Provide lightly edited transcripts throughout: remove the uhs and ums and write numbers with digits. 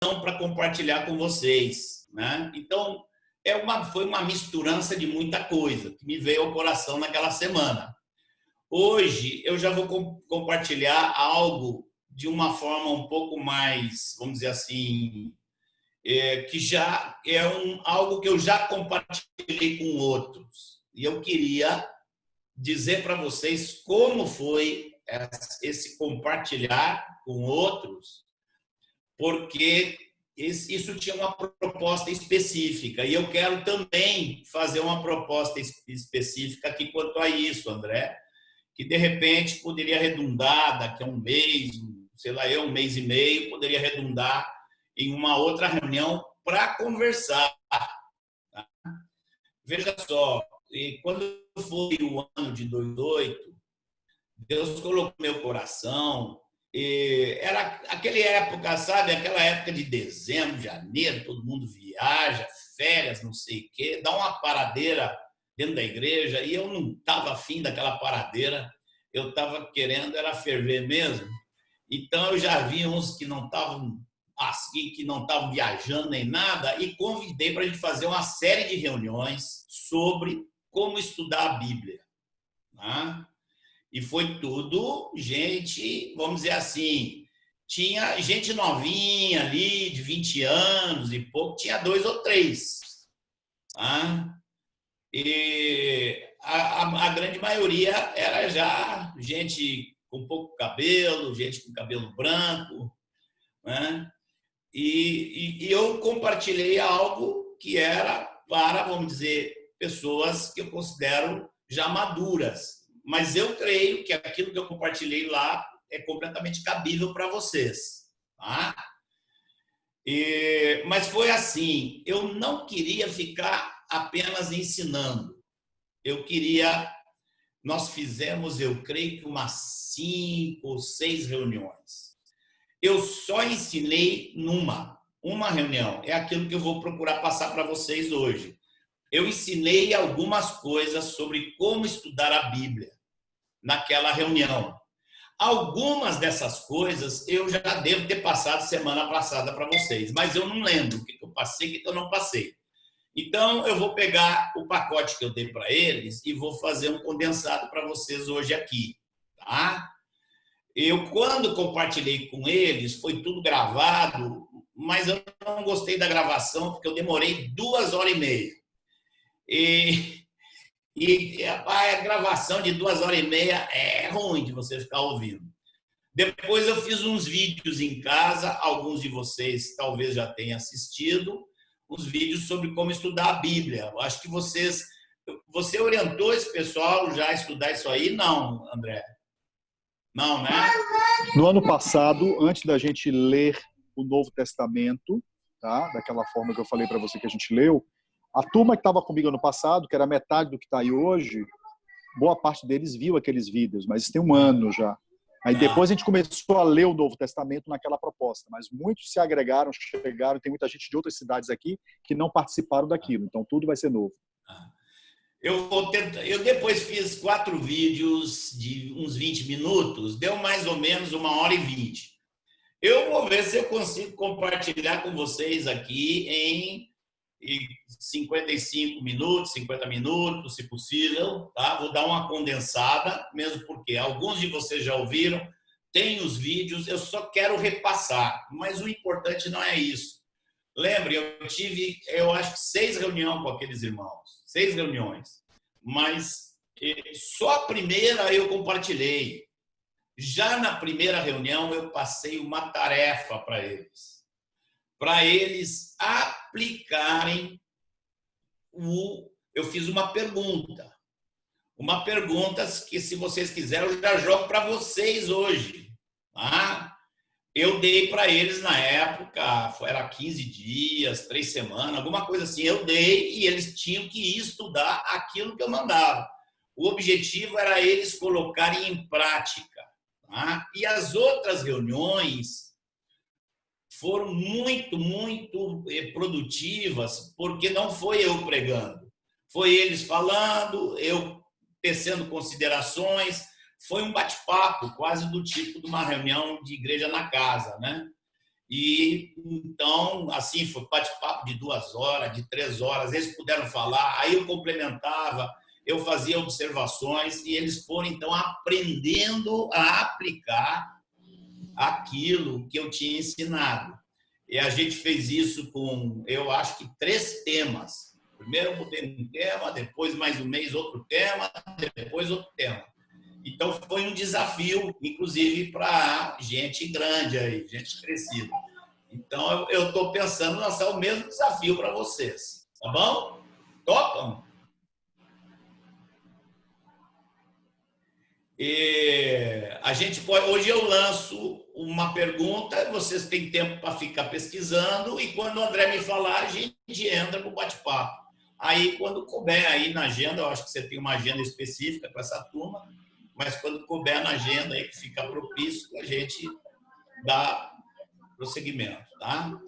para compartilhar com vocês, né? Então, foi uma misturança de muita coisa que me veio ao coração naquela semana. Hoje, eu já vou compartilhar algo de uma forma um pouco mais, vamos dizer assim, que já é algo que eu já compartilhei com outros. E eu queria dizer para vocês como foi esse compartilhar com outros, porque isso tinha uma proposta específica. E eu quero também fazer uma proposta específica aqui quanto a isso, André, que de repente poderia redundar daqui a um mês, sei lá, um mês e meio, poderia redundar em uma outra reunião para conversar. Tá? Veja só, quando foi o ano de 2008, Deus colocou no meu coração. Era aquela época, sabe? Aquela época de dezembro, janeiro, todo mundo viaja, férias, não sei o quê, dá uma paradeira dentro da igreja e eu não estava afim daquela paradeira, eu estava querendo era ferver mesmo. Então eu já vi uns que não estavam assim, que não estavam viajando nem nada e convidei para a gente fazer uma série de reuniões sobre como estudar a Bíblia. Né? E foi tudo gente, vamos dizer assim, tinha gente novinha ali, de 20 anos e pouco, tinha 2 ou 3. Tá? E a grande maioria era já gente com pouco cabelo, gente com cabelo branco. Né? E eu compartilhei algo que era para, vamos dizer, pessoas que eu considero já maduras. Mas eu creio que aquilo que eu compartilhei lá é completamente cabível para vocês. Tá? Mas foi assim, eu não queria ficar apenas ensinando. Nós fizemos, eu creio que umas 5 ou 6 reuniões. Eu só ensinei uma reunião. É aquilo que eu vou procurar passar para vocês hoje. Eu ensinei algumas coisas sobre como estudar a Bíblia naquela reunião. Algumas dessas coisas eu já devo ter passado semana passada para vocês, mas eu não lembro o que eu passei e o que eu não passei. Então, eu vou pegar o pacote que eu dei para eles e vou fazer um condensado para vocês hoje aqui. Tá? Quando compartilhei com eles, foi tudo gravado, mas eu não gostei da gravação, porque eu demorei 2 horas e meia. E a gravação de 2 horas e meia é ruim de você ficar ouvindo. Depois eu fiz uns vídeos em casa, alguns de vocês talvez já tenham assistido, os vídeos sobre como estudar a Bíblia. Eu acho que você orientou esse pessoal já a estudar isso aí? Não, André? Não, né? No ano passado, antes da gente ler o Novo Testamento, tá? Daquela forma que eu falei para você que a gente leu, a turma que estava comigo ano passado, que era metade do que está aí hoje, boa parte deles viu aqueles vídeos, mas isso tem um ano já. Aí depois a gente começou a ler o Novo Testamento naquela proposta, mas muitos se agregaram, chegaram, tem muita gente de outras cidades aqui que não participaram daquilo, então tudo vai ser novo. Eu depois fiz 4 vídeos de uns 20 minutos, deu mais ou menos 1 hora e 20. Eu vou ver se eu consigo compartilhar com vocês aqui em 55 minutos, 50 minutos, se possível. Tá? Vou dar uma condensada, mesmo porque alguns de vocês já ouviram, tem os vídeos, eu só quero repassar, mas o importante não é isso. Lembre, eu tive, eu acho que 6 reuniões com aqueles irmãos, 6 reuniões, mas só a primeira eu compartilhei. Já na primeira reunião eu passei uma tarefa para eles aplicarem eu fiz uma pergunta que, se vocês quiserem, eu já jogo para vocês hoje. Tá? Eu dei para eles na época, era 15 dias, 3 semanas, alguma coisa assim, eu dei e eles tinham que ir estudar aquilo que eu mandava. O objetivo era eles colocarem em prática. Tá? E as outras reuniões foram muito, muito produtivas, porque não foi eu pregando. Foi eles falando, eu tecendo considerações. Foi um bate-papo, quase do tipo de uma reunião de igreja na casa, né? E então, assim, foi bate-papo de 2 horas, de 3 horas, eles puderam falar, aí eu complementava, eu fazia observações e eles foram, então, aprendendo a aplicar aquilo que eu tinha ensinado. E a gente fez isso com, eu acho que 3 temas. Primeiro eu mudei um tema, depois mais um mês outro tema, depois outro tema. Então foi um desafio, inclusive para gente grande aí, gente crescida. Então eu estou pensando em lançar o mesmo desafio para vocês, tá bom? Topam? E a gente pode, hoje eu lanço uma pergunta, vocês têm tempo para ficar pesquisando e quando o André me falar, a gente entra para o bate-papo. Aí, quando couber aí na agenda, eu acho que você tem uma agenda específica para essa turma, mas quando couber na agenda aí que fica propício, a gente dá prosseguimento, tá?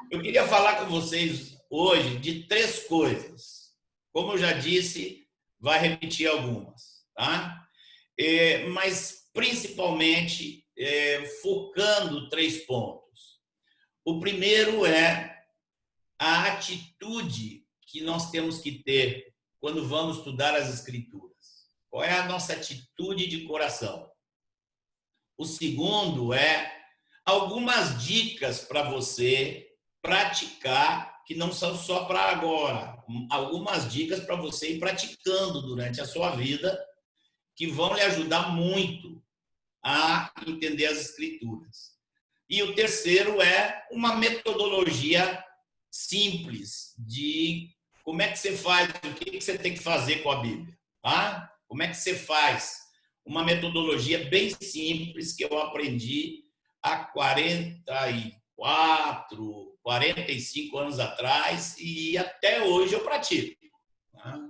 Eu queria falar com vocês hoje de 3 coisas. Como eu já disse, vai repetir algumas, tá? Mas principalmente focando 3 pontos. O primeiro é a atitude que nós temos que ter quando vamos estudar as Escrituras. Qual é a nossa atitude de coração? O segundo é algumas dicas para você praticar, que não são só para agora, algumas dicas para você ir praticando durante a sua vida, que vão lhe ajudar muito a entender as Escrituras. E o terceiro é uma metodologia simples de como é que você faz, o que você tem que fazer com a Bíblia, tá? Como é que você faz? Uma metodologia bem simples que eu aprendi há 44, 45 anos atrás e até hoje eu pratico. Tá?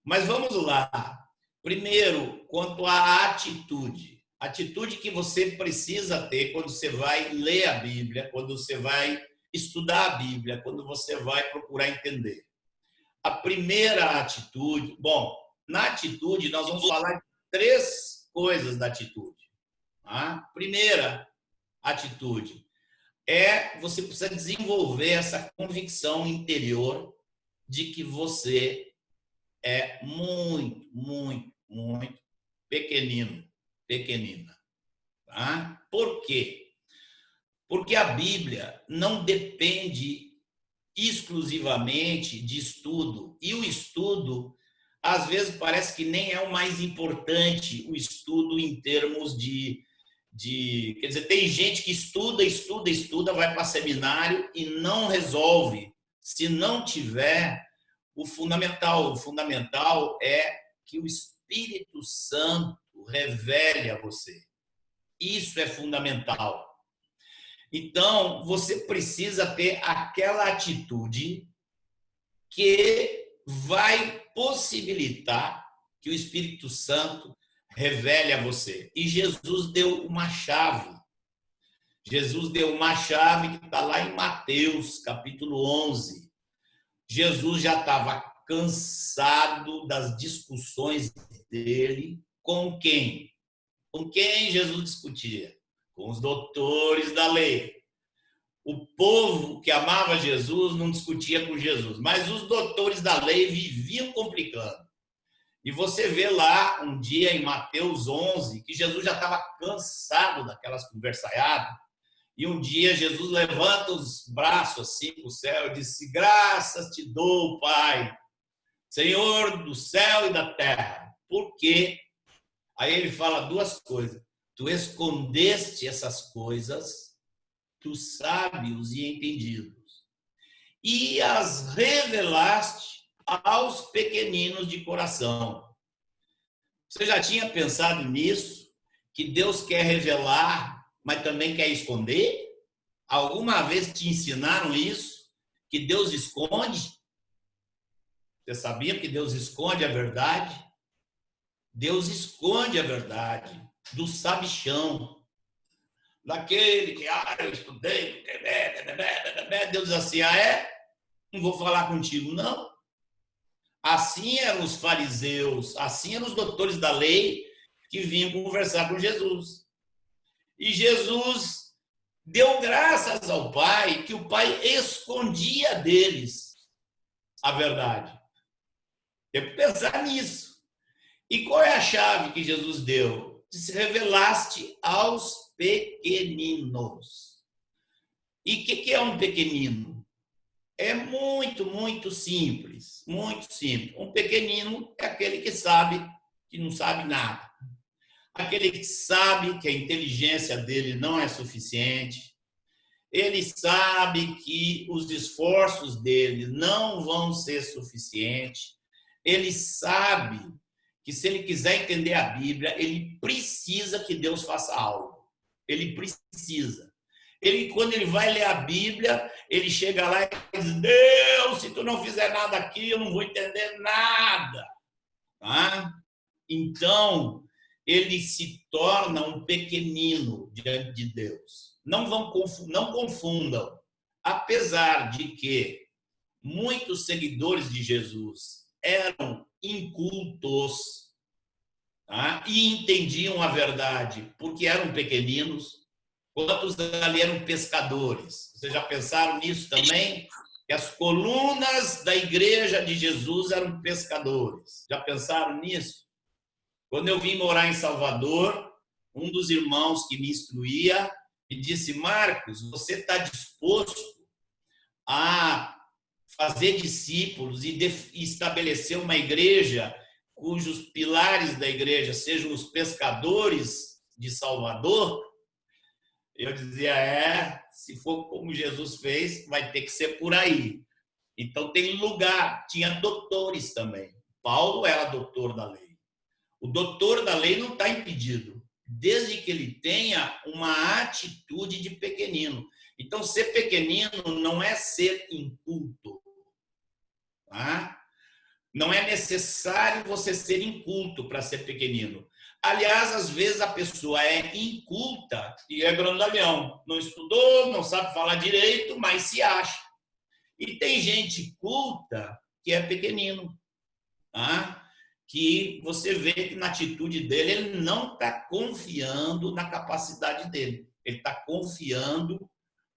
Mas vamos lá. Primeiro, quanto à atitude. Atitude que você precisa ter quando você vai ler a Bíblia, quando você vai estudar a Bíblia, quando você vai procurar entender. A primeira atitude, bom, na atitude nós vamos falar de 3 coisas da atitude. Tá? Primeira atitude é você precisa desenvolver essa convicção interior de que você é muito, muito, muito pequenino, pequenina. Tá? Por quê? Porque a Bíblia não depende exclusivamente de estudo. E o estudo, às vezes, parece que nem é o mais importante, o estudo em termos quer dizer, tem gente que estuda, vai para seminário e não resolve se não tiver o fundamental. O fundamental é que o Espírito Santo revele a você. Isso é fundamental. Então, você precisa ter aquela atitude que vai possibilitar que o Espírito Santo revele a você. E Jesus deu uma chave. Jesus deu uma chave que está lá em Mateus, capítulo 11. Jesus já estava cansado das discussões dele com quem? Com quem Jesus discutia? Com os doutores da lei. O povo que amava Jesus não discutia com Jesus, mas os doutores da lei viviam complicando. E você vê lá um dia em Mateus 11 que Jesus já estava cansado daquelas conversaiadas. E um dia Jesus levanta os braços assim para o céu e disse: graças te dou, Pai, Senhor do céu e da terra. Por quê? Aí ele fala 2 coisas. Tu escondeste essas coisas dos sábios e entendidos e as revelaste aos pequeninos de coração. Você já tinha pensado nisso? Que Deus quer revelar, mas também quer esconder? Alguma vez te ensinaram isso? Que Deus esconde? Você sabia que Deus esconde a verdade? Deus esconde a verdade do sabichão, daquele que, eu estudei, Deus diz assim, não vou falar contigo, não. Assim eram os fariseus, assim eram os doutores da lei que vinham conversar com Jesus. E Jesus deu graças ao Pai que o Pai escondia deles a verdade. Tem que pensar nisso. E qual é a chave que Jesus deu? Se revelaste aos pequeninos. E o que é um pequenino? É muito, muito simples. Muito simples. Um pequenino é aquele que sabe que não sabe nada. Aquele que sabe que a inteligência dele não é suficiente. Ele sabe que os esforços dele não vão ser suficientes. Ele sabe que se ele quiser entender a Bíblia, ele precisa que Deus faça algo. Ele precisa. Quando ele vai ler a Bíblia, ele chega lá e diz: Deus, se tu não fizer nada aqui, eu não vou entender nada. Tá? Então, ele se torna um pequenino diante de Deus. Não confundam. Apesar de que muitos seguidores de Jesus eram incultos, tá? E entendiam a verdade porque eram pequeninos, quantos ali eram pescadores. Vocês já pensaram nisso também? Que as colunas da igreja de Jesus eram pescadores. Já pensaram nisso? Quando eu vim morar em Salvador, um dos irmãos que me instruía me disse: Marcos, você está disposto a fazer discípulos e estabelecer uma igreja cujos pilares da igreja sejam os pescadores de Salvador? Eu dizia: se for como Jesus fez, vai ter que ser por aí. Então tem lugar, tinha doutores também. Paulo era doutor da lei. O doutor da lei não está impedido, desde que ele tenha uma atitude de pequenino. Então, ser pequenino não é ser inculto. Tá? Não é necessário você ser inculto para ser pequenino. Aliás, às vezes a pessoa é inculta e é grandalhão. Não estudou, não sabe falar direito, mas se acha. E tem gente culta que é pequenino. Tá? Que você vê que na atitude dele ele não está confiando na capacidade dele. Ele está confiando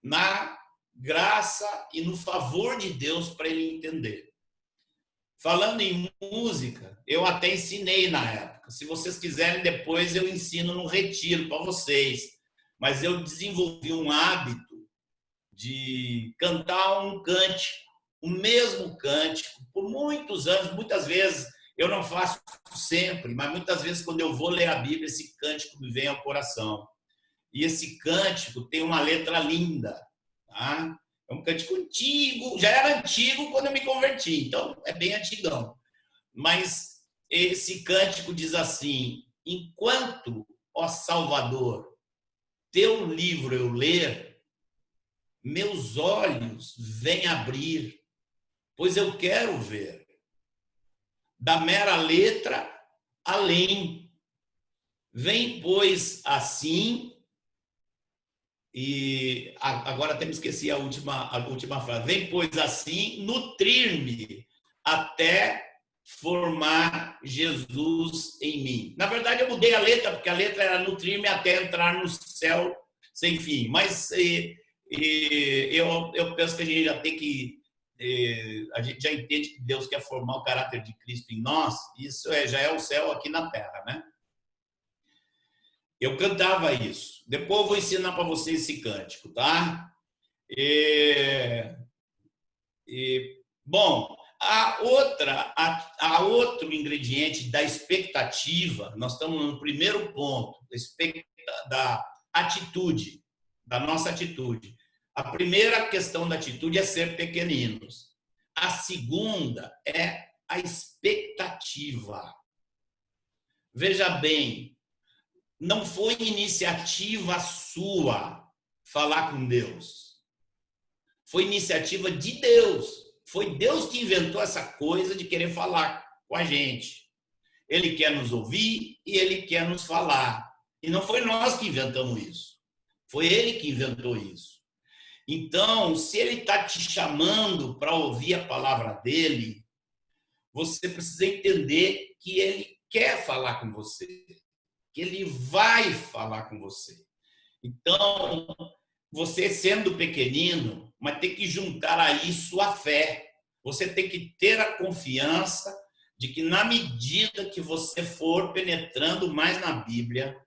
na graça e no favor de Deus para ele entender. Falando em música, eu até ensinei na época. Se vocês quiserem, depois eu ensino no retiro para vocês. Mas eu desenvolvi um hábito de cantar um cântico, o mesmo cântico, por muitos anos, muitas vezes. Eu não faço sempre, mas muitas vezes, quando eu vou ler a Bíblia, esse cântico me vem ao coração. E esse cântico tem uma letra linda. Tá? É um cântico antigo, já era antigo quando eu me converti, então é bem antigão. Mas esse cântico diz assim: enquanto, ó Salvador, teu livro eu ler, meus olhos vêm abrir, pois eu quero ver. Da mera letra além. Vem, pois, assim, e agora até me esqueci a última frase. Vem, pois, assim, nutrir-me até formar Jesus em mim. Na verdade, eu mudei a letra, porque a letra era nutrir-me até entrar no céu sem fim. Mas eu penso que a gente já tem que a gente já entende que Deus quer formar o caráter de Cristo em nós, isso já é o céu aqui na terra, né? Eu cantava isso. Depois eu vou ensinar para vocês esse cântico, tá? Bom, a outro ingrediente da expectativa, nós estamos no primeiro ponto, da atitude, da nossa atitude. A primeira questão da atitude é ser pequeninos. A segunda é a expectativa. Veja bem, não foi iniciativa sua falar com Deus. Foi iniciativa de Deus. Foi Deus que inventou essa coisa de querer falar com a gente. Ele quer nos ouvir e ele quer nos falar. E não foi nós que inventamos isso. Foi ele que inventou isso. Então, se ele está te chamando para ouvir a palavra dele, você precisa entender que ele quer falar com você, que ele vai falar com você. Então, você sendo pequenino, mas tem que juntar a isso a fé. Você tem que ter a confiança de que na medida que você for penetrando mais na Bíblia,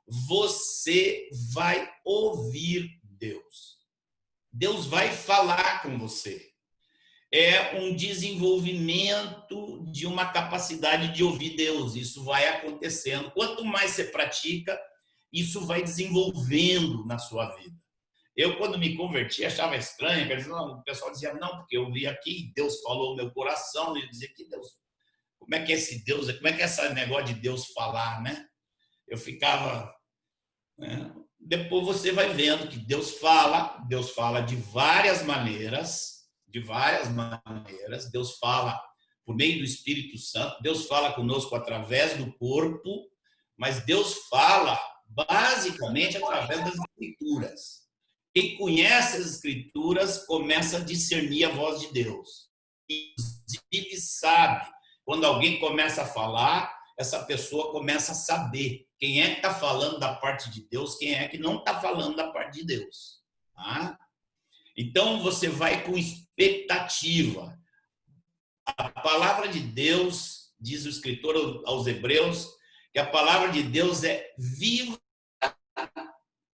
você vai ouvir Deus. Deus vai falar com você. É um desenvolvimento de uma capacidade de ouvir Deus. Isso vai acontecendo. Quanto mais você pratica, isso vai desenvolvendo na sua vida. Eu, quando me converti, achava estranho. O pessoal dizia, não, porque eu vi aqui, Deus falou no meu coração. E eu dizia, que Deus, como é que é esse Deus? Como é que é esse negócio de Deus falar, né? Eu ficava... né? Depois você vai vendo que Deus fala de várias maneiras, Deus fala por meio do Espírito Santo, Deus fala conosco através do corpo, mas Deus fala basicamente através das Escrituras. Quem conhece as Escrituras começa a discernir a voz de Deus. Inclusive sabe, quando alguém começa a falar, essa pessoa começa a saber quem é que está falando da parte de Deus, quem é que não está falando da parte de Deus. Tá? Então, você vai com expectativa. A palavra de Deus, diz o escritor aos Hebreus, que a palavra de Deus é viva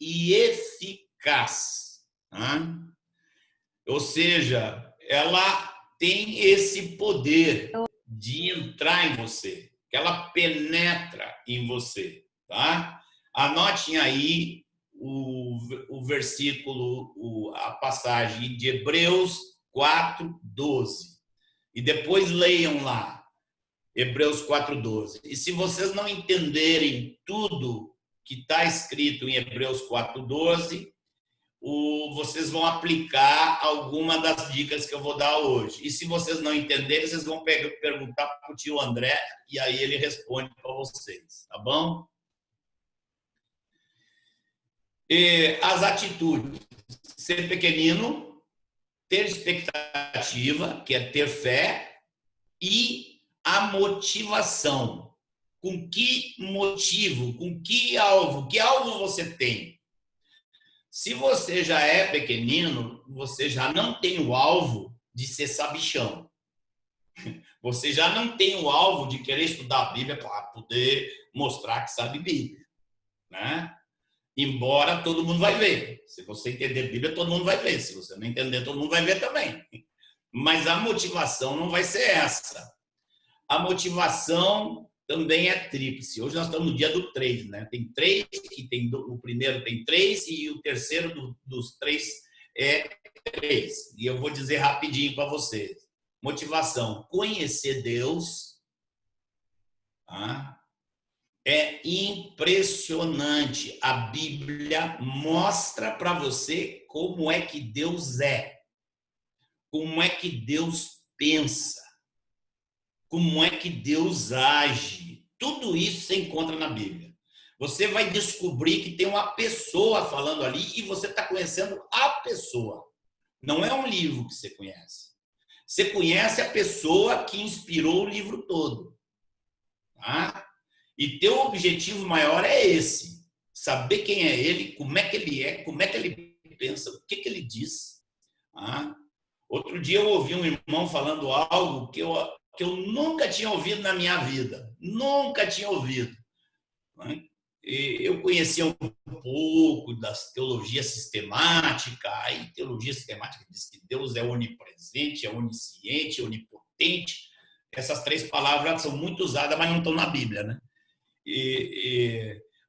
e eficaz. Tá? Ou seja, ela tem esse poder de entrar em você, que ela penetra em você. Tá? Anotem aí o versículo, a passagem de Hebreus 4:12. E depois leiam lá, Hebreus 4:12. E se vocês não entenderem tudo que está escrito em Hebreus 4:12, vocês vão aplicar alguma das dicas que eu vou dar hoje. E se vocês não entenderem, vocês vão perguntar para o tio André, e aí ele responde para vocês, tá bom? E as atitudes. Ser pequenino, ter expectativa, que é ter fé, e a motivação. Com que motivo, com que alvo você tem? Se você já é pequenino, você já não tem o alvo de ser sabichão. Você já não tem o alvo de querer estudar a Bíblia para poder mostrar que sabe Bíblia, né? Embora todo mundo vai ver. Se você entender Bíblia, todo mundo vai ver. Se você não entender, todo mundo vai ver também. Mas a motivação não vai ser essa. A motivação também é tríplice. Hoje nós estamos no dia do 3, né? Tem 3, o primeiro tem 3 e o terceiro dos 3 é 3. E eu vou dizer rapidinho para vocês. Motivação, conhecer Deus. Tá? É impressionante. A Bíblia mostra para você como é que Deus é, como é que Deus pensa, como é que Deus age. Tudo isso você encontra na Bíblia. Você vai descobrir que tem uma pessoa falando ali e você está conhecendo a pessoa. Não é um livro que você conhece. Você conhece a pessoa que inspirou o livro todo. Tá? E teu objetivo maior é esse. Saber quem é ele, como é que ele pensa, o que ele diz. Tá? Outro dia eu ouvi um irmão falando algo que eu nunca tinha ouvido na minha vida. Nunca tinha ouvido. Né? Eu conhecia um pouco das teologia sistemática. Aí teologia sistemática diz que Deus é onipresente, é onisciente, onipotente. Essas 3 palavras são muito usadas, mas não estão na Bíblia, né?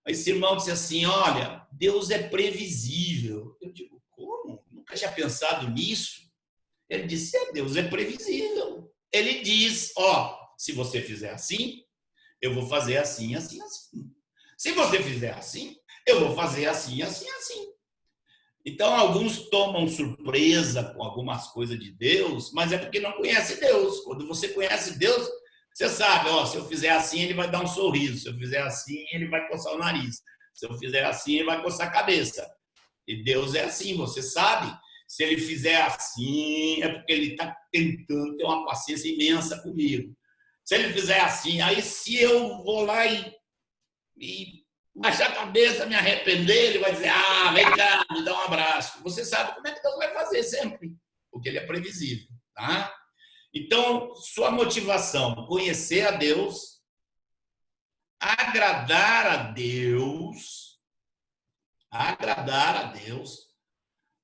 Esse irmão disse assim, olha, Deus é previsível. Eu digo, como? Nunca tinha pensado nisso. Ele disse, Deus é previsível. Ele diz, se você fizer assim, eu vou fazer assim, assim, assim. Se você fizer assim, eu vou fazer assim, assim, assim. Então, alguns tomam surpresa com algumas coisas de Deus, mas é porque não conhece Deus. Quando você conhece Deus, você sabe, se eu fizer assim, ele vai dar um sorriso. Se eu fizer assim, ele vai coçar o nariz. Se eu fizer assim, ele vai coçar a cabeça. E Deus é assim, você sabe. Se ele fizer assim, é porque ele está tentando ter uma paciência imensa comigo. Se ele fizer assim, aí se eu vou lá e baixar a cabeça, me arrepender, ele vai dizer, ah, vem cá, me dá um abraço. Você sabe como é que Deus vai fazer sempre, porque ele é previsível, tá? Então, sua motivação, conhecer a Deus, agradar a Deus,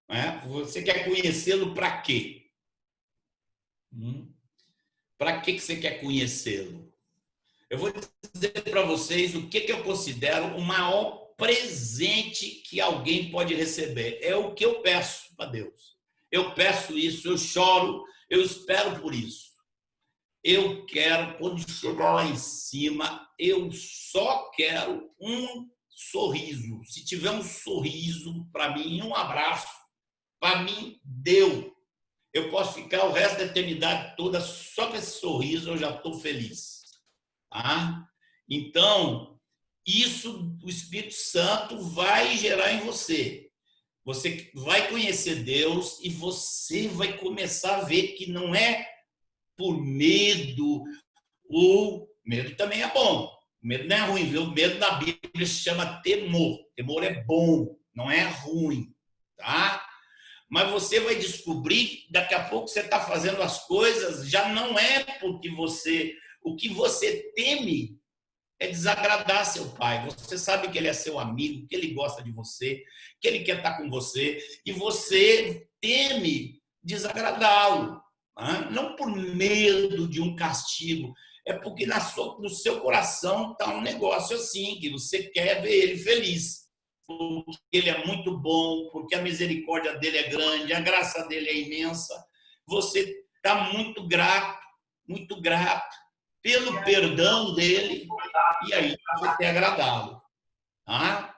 né? Você quer conhecê-lo para quê? Para que você quer conhecê-lo? Eu vou dizer para vocês o que eu considero o maior presente que alguém pode receber. É o que eu peço para Deus. Eu peço isso, eu choro, eu espero por isso. Eu quero, quando chegar lá em cima, eu só quero um sorriso. Se tiver um sorriso para mim, um abraço, para mim, deu. Eu posso ficar o resto da eternidade toda só com esse sorriso, eu já estou feliz. Tá? Então, isso o Espírito Santo vai gerar em você. Você vai conhecer Deus e você vai começar a ver que não é por medo. O medo também é bom. O medo não é ruim, viu? O medo na Bíblia se chama temor. Temor é bom, não é ruim, tá? Mas você vai descobrir, daqui a pouco você está fazendo as coisas, já não é porque o que você teme é desagradar seu pai. Você sabe que ele é seu amigo, que ele gosta de você, que ele quer estar com você, e você teme desagradá-lo. Não por medo de um castigo, é porque no seu coração está um negócio assim, que você quer ver ele feliz. Porque ele é muito bom, porque a misericórdia dele é grande, a graça dele é imensa. Você está muito grato pelo perdão dele, e aí você quer agradá-lo. Tá?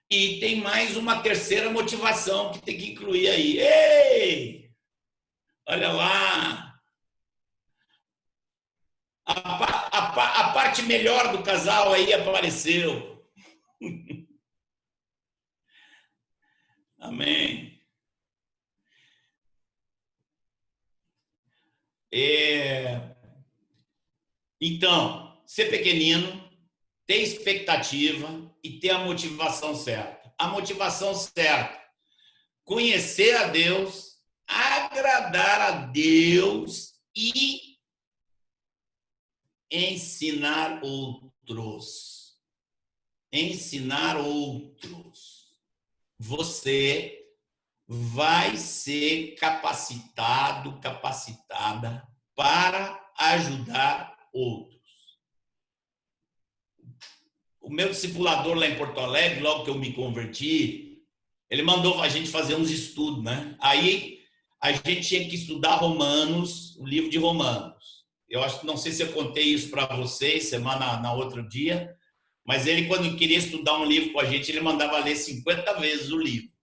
E tem mais uma terceira motivação que tem que incluir aí. Ei! Olha lá! A parte melhor do casal aí apareceu. Amém. Então, ser pequenino, ter expectativa e ter a motivação certa. A motivação certa, conhecer a Deus, agradar a Deus e ensinar outros. Ensinar outros. Você vai ser capacitado, capacitada para ajudar outros. O meu discipulador lá em Porto Alegre, logo que eu me converti, ele mandou a gente fazer uns estudos, né? Aí a gente tinha que estudar Romanos, o livro de Romanos. Eu acho, não sei se eu contei isso para vocês na outro dia, mas ele, quando queria estudar um livro com a gente, ele mandava ler 50 vezes o livro.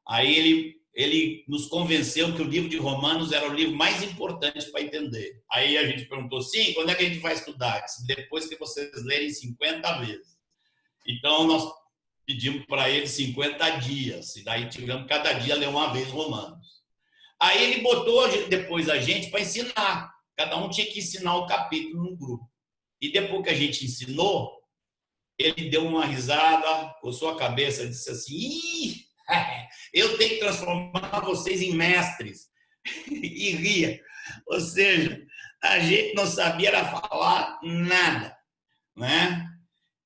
Aí ele nos convenceu que o livro de Romanos era o livro mais importante para entender. Aí a gente perguntou, sim, quando é que a gente vai estudar? Depois que vocês lerem 50 vezes. Então, nós pedimos para ele 50 dias, e daí tivemos cada dia ler uma vez Romanos. Aí ele botou depois a gente para ensinar. Cada um tinha que ensinar o capítulo no grupo. E depois que a gente ensinou, ele deu uma risada, coçou a cabeça e disse assim, ih, eu tenho que transformar vocês em mestres. E ria. Ou seja, a gente não sabia era falar nada, né?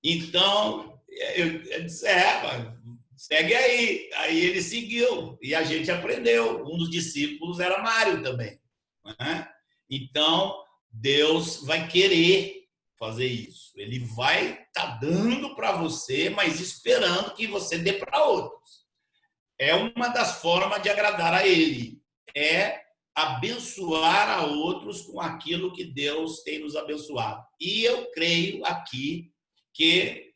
Então, eu disse, segue aí. Aí ele seguiu e a gente aprendeu. Um dos discípulos era Mário também, né? Então, Deus vai querer fazer isso. Ele vai estar dando para você, mas esperando que você dê para outros. É uma das formas de agradar a Ele. É abençoar a outros com aquilo que Deus tem nos abençoado. E eu creio aqui que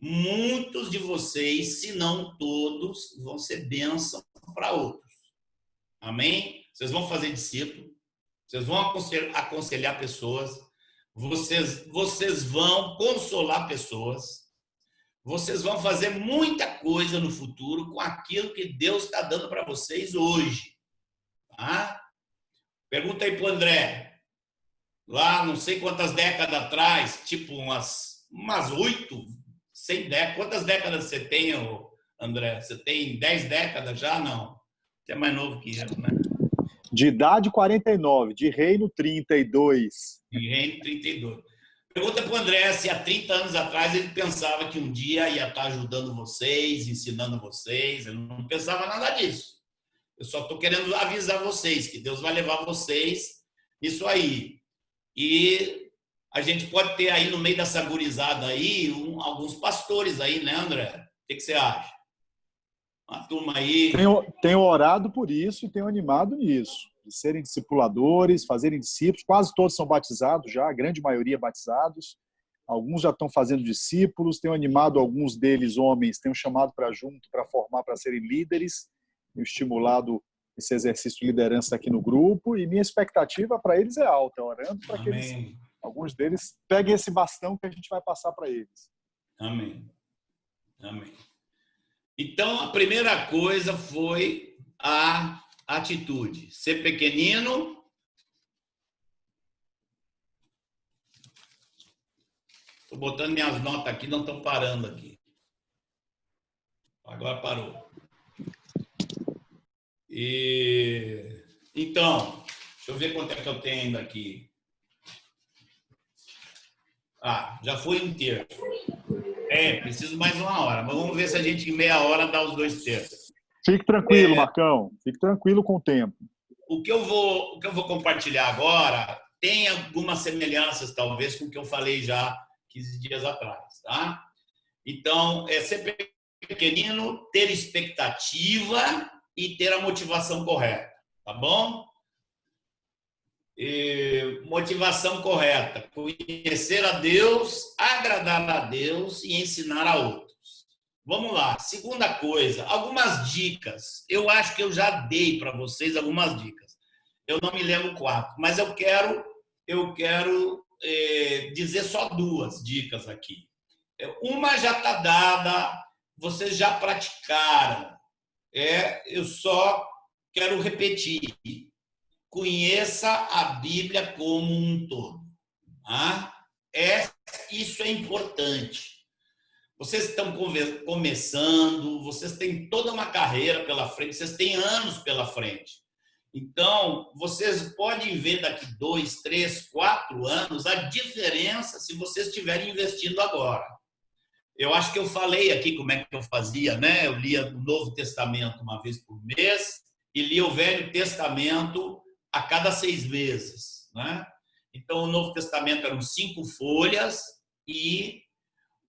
muitos de vocês, se não todos, vão ser bênção para outros. Amém? Vocês vão fazer discípulo, vocês vão aconselhar pessoas, vocês vão consolar pessoas, vocês vão fazer muita coisa no futuro com aquilo que Deus está dando para vocês hoje. Tá? Pergunta aí para o André. Lá, não sei quantas décadas atrás, tipo umas umas 8, 100 décadas. Quantas décadas você tem, André? Você tem 10 décadas já? Não. Você é mais novo que eu, né? De idade, 49. De reino, 32. De reino, 32. Pergunta para o André se há 30 anos atrás ele pensava que um dia ia estar ajudando vocês, ensinando vocês. Ele não pensava nada disso. Eu só estou querendo avisar vocês que Deus vai levar vocês nisso aí. E a gente pode ter aí no meio dessa gurizada aí alguns pastores aí, né, André? O que você acha? Uma turma aí. Tenho orado por isso e tenho animado nisso. De serem discipuladores, fazerem discípulos. Quase todos são batizados já, a grande maioria batizados. Alguns já estão fazendo discípulos. Tenho animado alguns deles, homens, tenho chamado para junto, para formar, para serem líderes. Tenho estimulado esse exercício de liderança aqui no grupo. E minha expectativa para eles é alta, orando para que eles, alguns deles peguem esse bastão que a gente vai passar para eles. Amém. Amém. Então, a primeira coisa foi a atitude. Ser pequenino. Estou botando minhas notas aqui, não estão parando aqui. Agora parou. Então, deixa eu ver quanto é que eu tenho ainda aqui. Já foi um terço. Preciso mais uma hora, mas vamos ver se a gente em meia hora dá os 2 terços. Fique tranquilo, Marcão. Fique tranquilo com o tempo. O que eu vou compartilhar agora tem algumas semelhanças, talvez, com o que eu falei já 15 dias atrás, tá? Então, ser pequenino, ter expectativa e ter a motivação correta, tá bom? Motivação correta, conhecer a Deus, agradar a Deus e ensinar a outros. Vamos lá, segunda coisa, algumas dicas. Eu acho que eu já dei para vocês algumas dicas. Eu não me lembro 4, mas eu quero dizer só 2 dicas aqui. Uma já está dada, vocês já praticaram. Eu só quero repetir. Conheça a Bíblia como um todo. Isso é importante. Vocês estão começando, vocês têm toda uma carreira pela frente, vocês têm anos pela frente. Então, vocês podem ver daqui 2, 3, 4 anos a diferença se vocês estiverem investindo agora. Eu acho que eu falei aqui como é que eu fazia, né? Eu lia o Novo Testamento uma vez por mês e lia o Velho Testamento a cada 6 meses, né? Então, o Novo Testamento eram 5 folhas e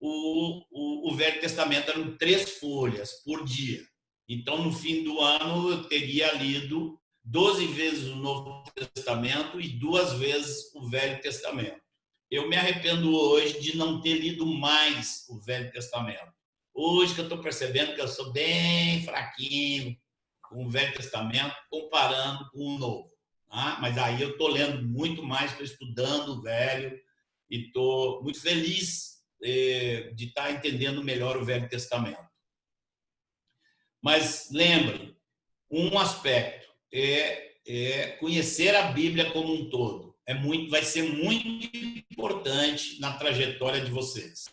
o Velho Testamento eram 3 folhas por dia. Então, no fim do ano, eu teria lido 12 vezes o Novo Testamento e 2 vezes o Velho Testamento. Eu me arrependo hoje de não ter lido mais o Velho Testamento. Hoje que eu estou percebendo que eu sou bem fraquinho com o Velho Testamento, comparando com o Novo. Mas aí eu estou lendo muito mais, estou estudando o Velho e estou muito feliz de estar entendendo melhor o Velho Testamento. Mas lembrem, um aspecto é conhecer a Bíblia como um todo. Vai ser muito importante na trajetória de vocês.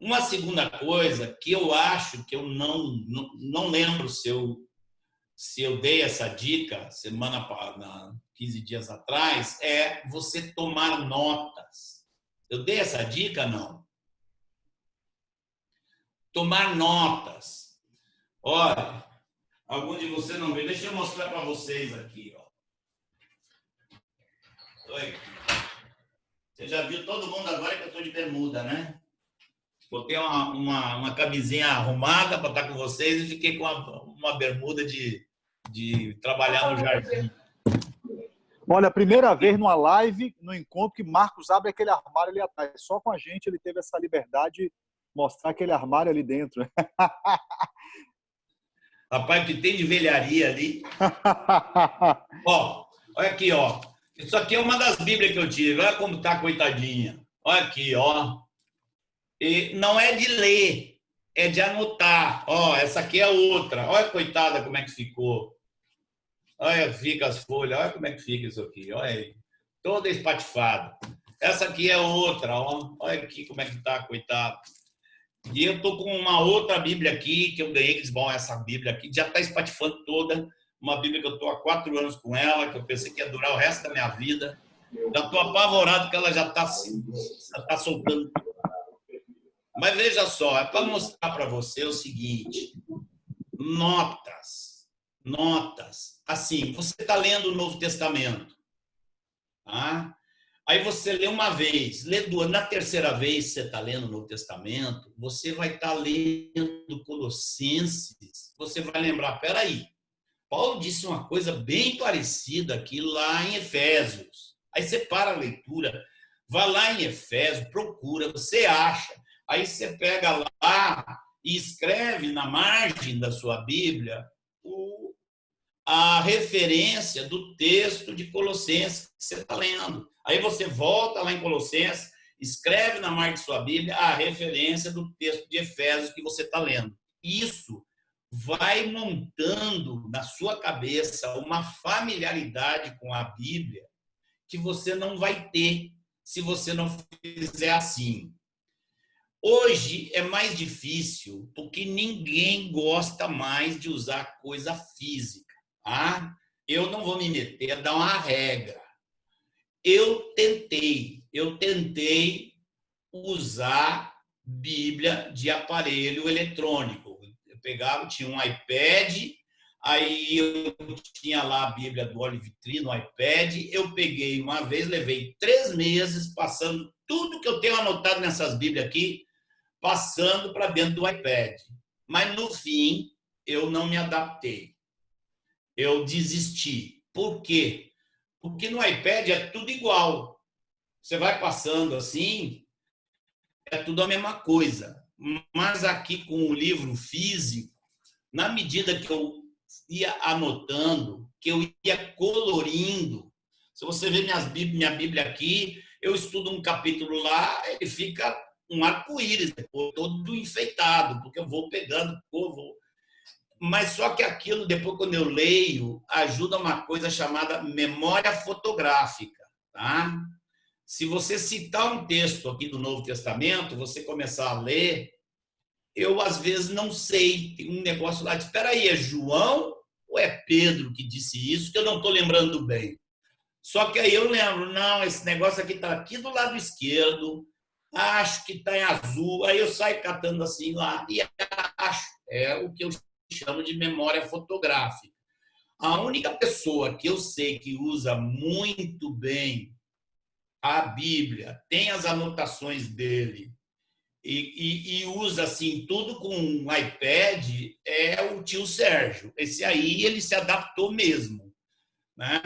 Uma segunda coisa que eu acho que eu não lembro se eu dei essa dica 15 dias atrás, é você tomar notas. Eu dei essa dica, não? Tomar notas. Olha, algum de vocês não viu. Deixa eu mostrar para vocês aqui. Oi. Você já viu todo mundo agora que eu estou de bermuda, né? Botei uma camisinha arrumada para estar com vocês e fiquei com uma bermuda de trabalhar no jardim. Olha, a primeira vez numa live, no encontro, que Marcos abre aquele armário ali atrás. Só com a gente ele teve essa liberdade de mostrar aquele armário ali dentro. Rapaz, o que tem de velharia ali. Olha aqui, ó. Isso aqui é uma das Bíblias que eu tive. Olha como tá, coitadinha. Olha aqui, ó. E não é de ler, é de anotar. Essa aqui é outra. Olha, coitada, como é que ficou. Olha, fica as folhas. Olha como é que fica isso aqui. Olha aí. Toda espatifada. Essa aqui é outra, ó. Olha aqui como é que tá, coitado. E eu tô com uma outra Bíblia aqui, que eu ganhei, que bom, essa Bíblia aqui já está espatifando toda. Uma Bíblia que eu estou há 4 anos com ela, que eu pensei que ia durar o resto da minha vida. Já estou apavorado que ela já tá soltando. Mas veja só, é para mostrar para você o seguinte: notas, notas. Assim, você está lendo o Novo Testamento, tá? Aí você lê uma vez, lê duas. Na terceira vez que você está lendo o Novo Testamento, você vai estar lendo Colossenses. Você vai lembrar, peraí, Paulo disse uma coisa bem parecida aqui lá em Efésios. Aí você para a leitura, vai lá em Efésios, procura, você acha. Aí você pega lá e escreve na margem da sua Bíblia a referência do texto de Colossenses que você está lendo. Aí você volta lá em Colossenses, escreve na margem de sua Bíblia a referência do texto de Efésios que você está lendo. Isso vai montando na sua cabeça uma familiaridade com a Bíblia que você não vai ter se você não fizer assim. Hoje é mais difícil porque ninguém gosta mais de usar coisa física. Ah, eu não vou me meter a dar uma regra. Eu tentei usar Bíblia de aparelho eletrônico. Eu pegava, tinha um iPad, aí eu tinha lá a Bíblia do Olive Tree no iPad. Eu peguei uma vez, levei 3 meses passando tudo que eu tenho anotado nessas Bíblias aqui, passando para dentro do iPad. Mas no fim, eu não me adaptei. Eu desisti. Por quê? Porque no iPad é tudo igual. Você vai passando assim, é tudo a mesma coisa. Mas aqui com o livro físico, na medida que eu ia anotando, que eu ia colorindo, se você ver minha Bíblia aqui, eu estudo um capítulo lá, ele fica um arco-íris, todo enfeitado, porque eu vou pegando cor, mas só que aquilo, depois, quando eu leio, ajuda uma coisa chamada memória fotográfica, tá? Se você citar um texto aqui do Novo Testamento, você começar a ler, eu às vezes não sei, tem um negócio lá, espera aí, é João ou é Pedro que disse isso, que eu não estou lembrando bem. Só que aí eu lembro, não, esse negócio aqui está aqui do lado esquerdo, acho que está em azul, aí eu saio catando assim lá e acho, é o que eu chamo de memória fotográfica. A única pessoa que eu sei que usa muito bem a Bíblia, tem as anotações dele e usa assim tudo com um iPad é o tio Sérgio. Esse aí ele se adaptou mesmo, né?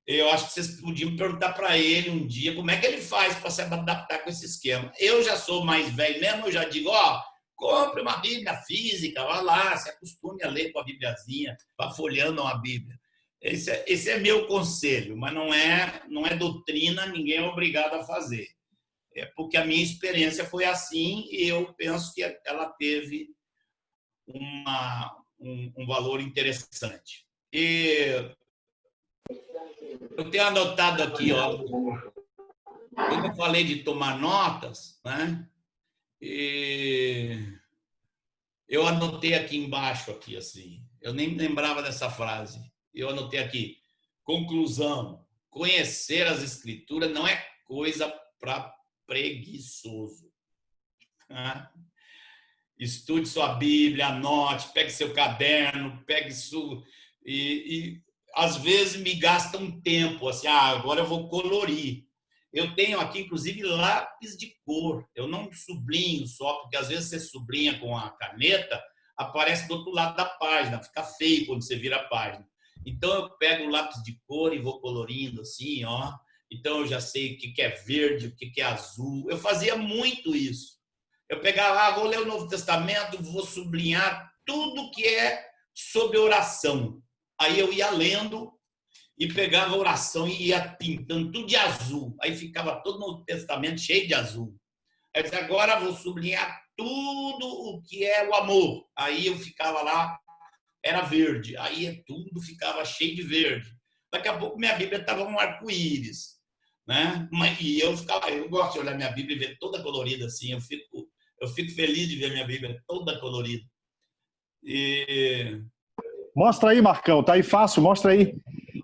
Eu acho que vocês podiam perguntar para ele um dia como é que ele faz para se adaptar com esse esquema. Eu já sou mais velho mesmo, eu já digo, ó, compre uma Bíblia física, vá lá, se acostume a ler com a Bibliazinha, vá folheando uma Bíblia. Esse é meu conselho, mas não é doutrina, ninguém é obrigado a fazer. É porque a minha experiência foi assim e eu penso que ela teve um valor interessante. E eu tenho anotado aqui, ó, quando eu falei de tomar notas, né? E eu anotei aqui embaixo, aqui assim. Eu nem lembrava dessa frase. Eu anotei aqui: conclusão. Conhecer as escrituras não é coisa para preguiçoso. Né? Estude sua Bíblia, anote, pegue seu caderno, pegue sua. E às vezes me gasta um tempo, assim, agora eu vou colorir. Eu tenho aqui, inclusive, lápis de cor. Eu não sublinho só, porque às vezes você sublinha com a caneta, aparece do outro lado da página, fica feio quando você vira a página. Então eu pego o lápis de cor e vou colorindo assim, ó. Então eu já sei o que é verde, o que é azul. Eu fazia muito isso. Eu pegava, vou ler o Novo Testamento, vou sublinhar tudo que é sobre oração. Aí eu ia lendo e pegava a oração e ia pintando tudo de azul. Aí ficava todo o Novo Testamento cheio de azul. Aí eu disse, agora vou sublinhar tudo o que é o amor. Aí eu ficava lá, era verde. Aí tudo ficava cheio de verde. Daqui a pouco minha Bíblia estava um arco-íris. né? E eu gosto de olhar minha Bíblia e ver toda colorida assim. Eu fico feliz de ver minha Bíblia toda colorida. E Mostra aí, Marcão, tá aí fácil, mostra aí.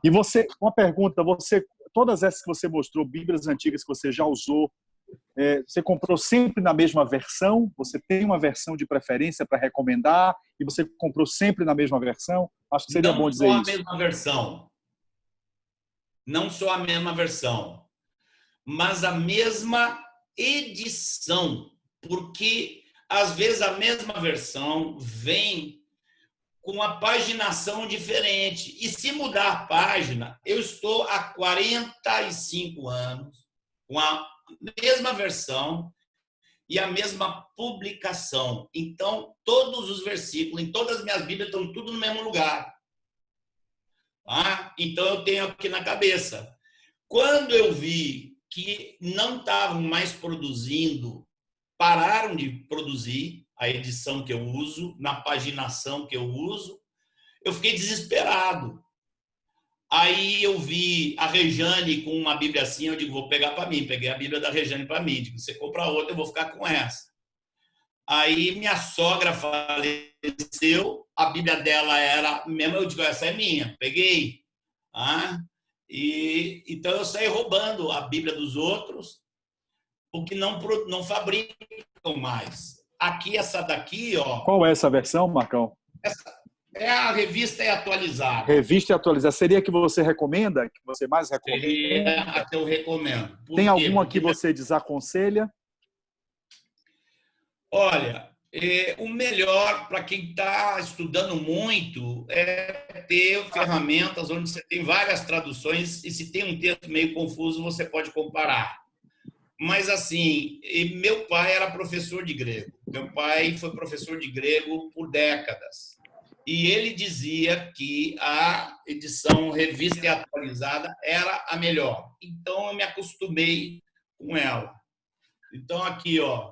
E você, uma pergunta, todas essas que você mostrou, Bíblias antigas que você já usou, você comprou sempre na mesma versão? Você tem uma versão de preferência para recomendar e você comprou sempre na mesma versão? Acho que seria bom não dizer só a isso. mesma versão, não só a mesma versão, mas a mesma edição, porque às vezes a mesma versão vem com uma paginação diferente. E se mudar a página, eu estou há 45 anos com a mesma versão e a mesma publicação. Então, todos os versículos, em todas as minhas Bíblias, estão tudo no mesmo lugar. Tá? Então, eu tenho aqui na cabeça. Quando eu vi que não estavam mais produzindo, pararam de produzir a edição que eu uso, na paginação que eu uso, eu fiquei desesperado. Aí eu vi a Rejane com uma Bíblia assim, eu digo, vou pegar para mim. Peguei a Bíblia da Rejane para mim. Digo, você compra outra, eu vou ficar com essa. Aí minha sogra faleceu, a Bíblia dela era mesmo, eu digo, essa é minha. Peguei. Ah, então eu saí roubando a Bíblia dos outros, porque não fabricam mais. Aqui, essa daqui, ó. Qual é essa versão, Marcão? Essa é a revista atualizada. Revista e atualizar. Seria a que você recomenda? Que você mais Seria recomenda? a que eu recomendo. Tem Por quê? alguma que Porque, você desaconselha? olha, o melhor para quem está estudando muito é ter ferramentas onde você tem várias traduções e se tem um texto meio confuso, você pode comparar. Mas, assim, meu pai era professor de grego. Meu pai foi professor de grego por décadas. E ele dizia que a edição revista e atualizada era a melhor. Então, eu me acostumei com ela. Então, aqui, ó,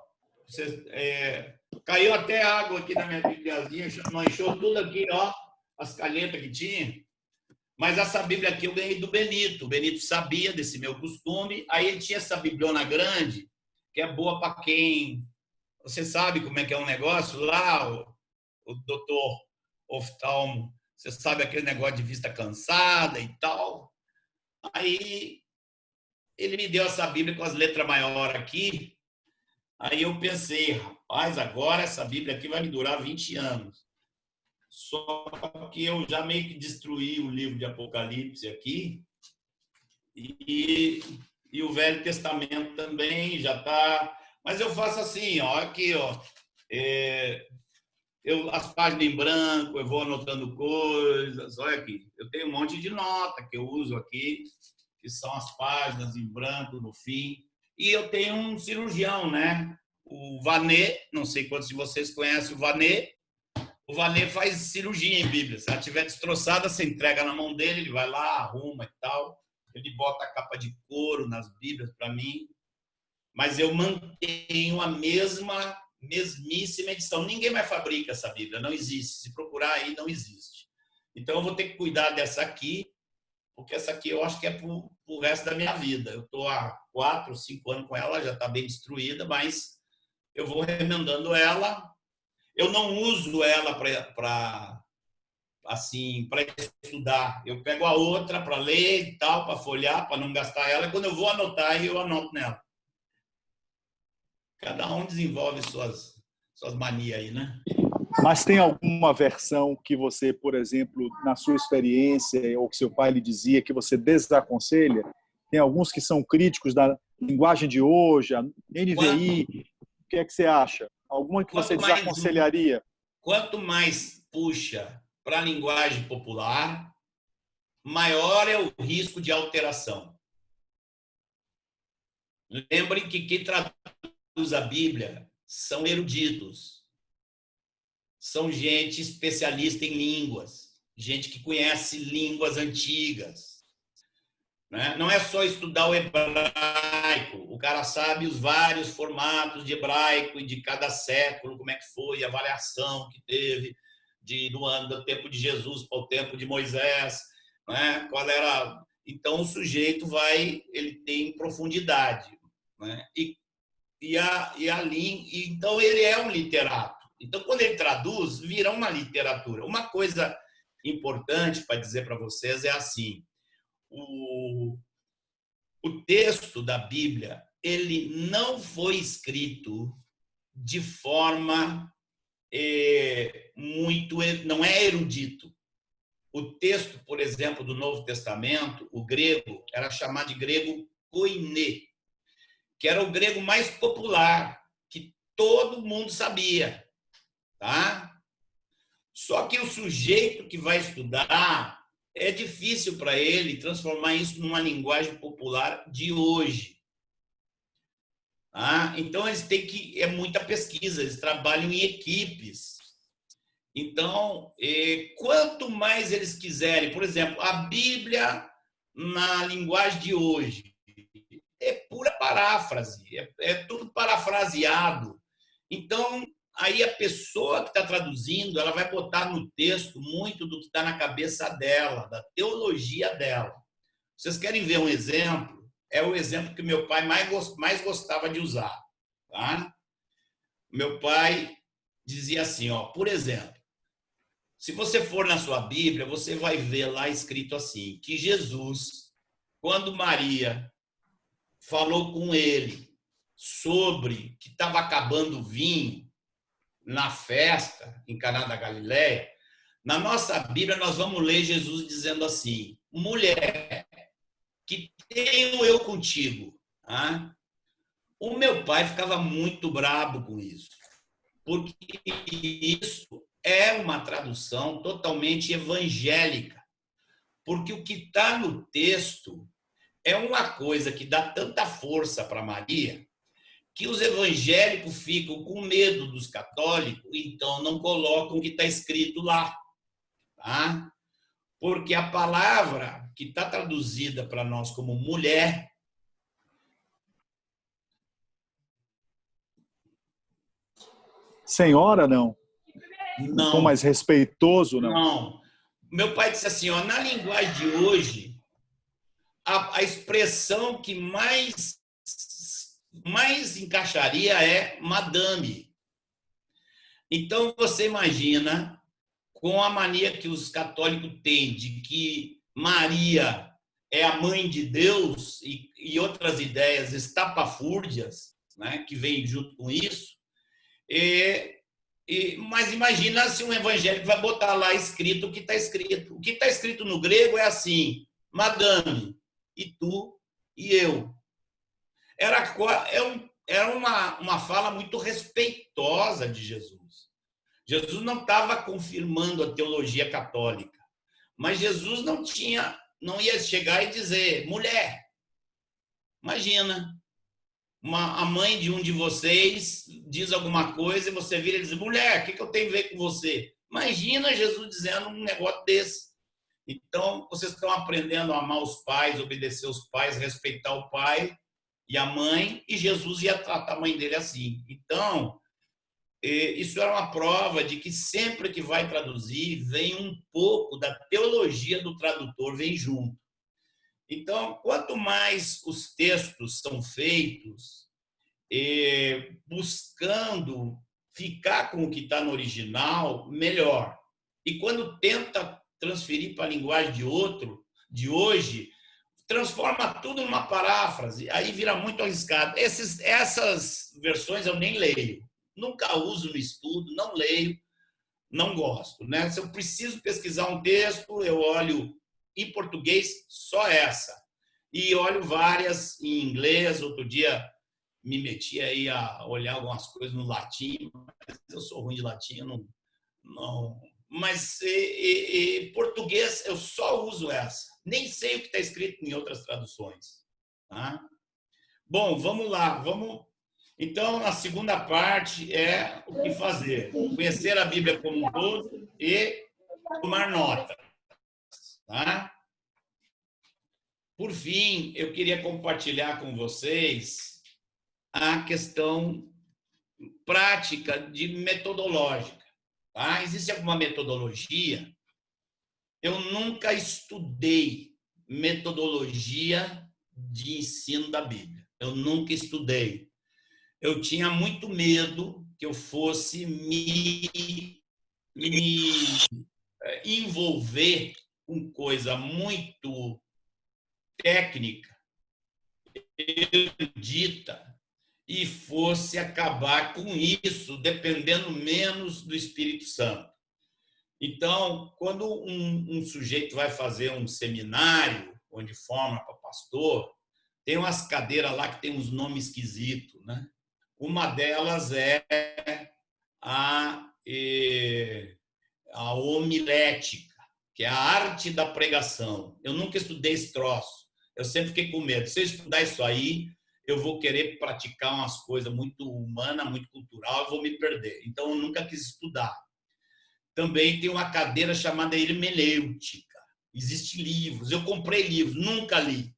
caiu até água aqui na minha bibliazinha, manchou tudo aqui, ó, as canetas que tinha. Mas essa Bíblia aqui eu ganhei do Benito. O Benito sabia desse meu costume. Aí ele tinha essa bibliona grande, que é boa para quem... Você sabe como é que é um negócio lá, o doutor oftalmo, você sabe aquele negócio de vista cansada e tal. Aí ele me deu essa Bíblia com as letras maiores aqui. Aí eu pensei, rapaz, agora essa Bíblia aqui vai me durar 20 anos. Só que eu já meio que destruí o livro de Apocalipse aqui e o Velho Testamento também já está. Mas eu faço assim, ó, aqui, ó, as páginas em branco, eu vou anotando coisas. Olha aqui, eu tenho um monte de nota que eu uso aqui, que são as páginas em branco no fim. E eu tenho um cirurgião, né? O Vanê, não sei quantos de vocês conhecem o Vanê. O Vanê faz cirurgia em Bíblia. Se ela estiver destroçada, você entrega na mão dele, ele vai lá, arruma e tal. Ele bota a capa de couro nas Bíblias para mim. Mas eu mantenho a mesmíssima edição. Ninguém mais fabrica essa Bíblia, não existe. Se procurar aí, não existe. Então, eu vou ter que cuidar dessa aqui, porque essa aqui eu acho que é para o resto da minha vida. Eu estou há 4, 5 anos com ela, já está bem destruída, mas eu vou remendando ela. Eu não uso ela para assim, para estudar. Eu pego a outra para ler e tal, para folhear, para não gastar ela. E quando eu vou anotar, eu anoto nela. Cada um desenvolve suas manias aí, né? Mas tem alguma versão que você, por exemplo, na sua experiência, ou que seu pai lhe dizia, que você desaconselha? Tem alguns que são críticos da linguagem de hoje, a NVI. O que é que você acha? Alguma que você desaconselharia? Quanto mais puxa para a linguagem popular, maior é o risco de alteração. Lembrem que quem traduz a Bíblia são eruditos, são gente especialista em línguas, gente que conhece línguas antigas. Né? Não é só estudar o hebraico, o cara sabe os vários formatos de hebraico e de cada século, como é que foi a variação que teve do tempo de Jesus para o tempo de Moisés, né? Qual era Então, o sujeito ele tem profundidade, né? Então, ele é um literato. Então, quando ele traduz, vira uma literatura. Uma coisa importante para dizer para vocês é assim: o, o texto da Bíblia, ele não foi escrito de forma não é erudito. O texto, por exemplo, do Novo Testamento, o grego, era chamado de grego koiné, que era o grego mais popular, que todo mundo sabia, tá? Só que o sujeito que vai estudar, é difícil para ele transformar isso numa linguagem popular de hoje. Tá? Então, eles têm é muita pesquisa, eles trabalham em equipes. Então, quanto mais eles quiserem, por exemplo, a Bíblia na linguagem de hoje, é pura paráfrase, é tudo parafraseado. Então, aí a pessoa que está traduzindo, ela vai botar no texto muito do que está na cabeça dela, da teologia dela. Vocês querem ver um exemplo? É o exemplo que meu pai mais gostava de usar. Tá? Meu pai dizia assim, ó, por exemplo, se você for na sua Bíblia, você vai ver lá escrito assim, que Jesus, quando Maria falou com ele sobre que estava acabando o vinho na festa em Caná da Galileia, na nossa Bíblia nós vamos ler Jesus dizendo assim: mulher, que tenho eu contigo? Ah? O meu pai ficava muito bravo com isso, porque isso é uma tradução totalmente evangélica, porque o que está no texto é uma coisa que dá tanta força para Maria que os evangélicos ficam com medo dos católicos, então não colocam o que está escrito lá, tá? Porque a palavra que está traduzida para nós como mulher, Senhora, não. Um tom não, mais respeitoso, não. não. Meu pai disse assim, ó, na linguagem de hoje, a expressão que mais encaixaria é madame. Então, você imagina, com a mania que os católicos têm de que Maria é a mãe de Deus e outras ideias estapafúrdias, né, que vêm junto com isso, mas imagina se um evangélico vai botar lá escrito o que está escrito. O que está escrito no grego é assim, madame, e tu e eu. Era uma fala muito respeitosa de Jesus. Jesus não estava confirmando a teologia católica, mas Jesus não ia chegar e dizer, mulher, imagina, a mãe de um de vocês diz alguma coisa e você vira e diz, mulher, o que eu tenho a ver com você? Imagina Jesus dizendo um negócio desse. Então, vocês estão aprendendo a amar os pais, obedecer os pais, respeitar o pai e a mãe, e Jesus ia tratar a mãe dele assim. Então, isso era uma prova de que sempre que vai traduzir, vem um pouco da teologia do tradutor, vem junto. Então, quanto mais os textos são feitos buscando ficar com o que está no original, melhor. E quando tenta transferir para a linguagem de hoje, transforma tudo numa paráfrase, aí vira muito arriscado. Essas versões eu nem leio, nunca uso no estudo, não leio, não gosto. Né? Se eu preciso pesquisar um texto, eu olho em português só essa. E olho várias em inglês. Outro dia me meti aí a olhar algumas coisas no latim, mas eu sou ruim de latim, eu não. Mas português eu só uso essa. Nem sei o que está escrito em outras traduções. Tá? Bom, vamos lá. Então, a segunda parte é o que fazer. Conhecer a Bíblia como um todo e tomar nota. Tá? Por fim, eu queria compartilhar com vocês a questão prática de metodológica. Tá? Existe alguma metodologia? Eu nunca estudei metodologia de ensino da Bíblia. Eu nunca estudei. Eu tinha muito medo que eu fosse me envolver com coisa muito técnica, erudita, e fosse acabar com isso, dependendo menos do Espírito Santo. Então, quando um sujeito vai fazer um seminário, onde forma para pastor, tem umas cadeiras lá que tem uns nomes esquisitos, né? Uma delas é a homilética, que é a arte da pregação. Eu nunca estudei esse troço. Eu sempre fiquei com medo. Se eu estudar isso aí, eu vou querer praticar umas coisas muito humanas, muito cultural, eu vou me perder. Então, eu nunca quis estudar. Também tem uma cadeira chamada hermenêutica. Existem livros. Eu comprei livros, nunca li.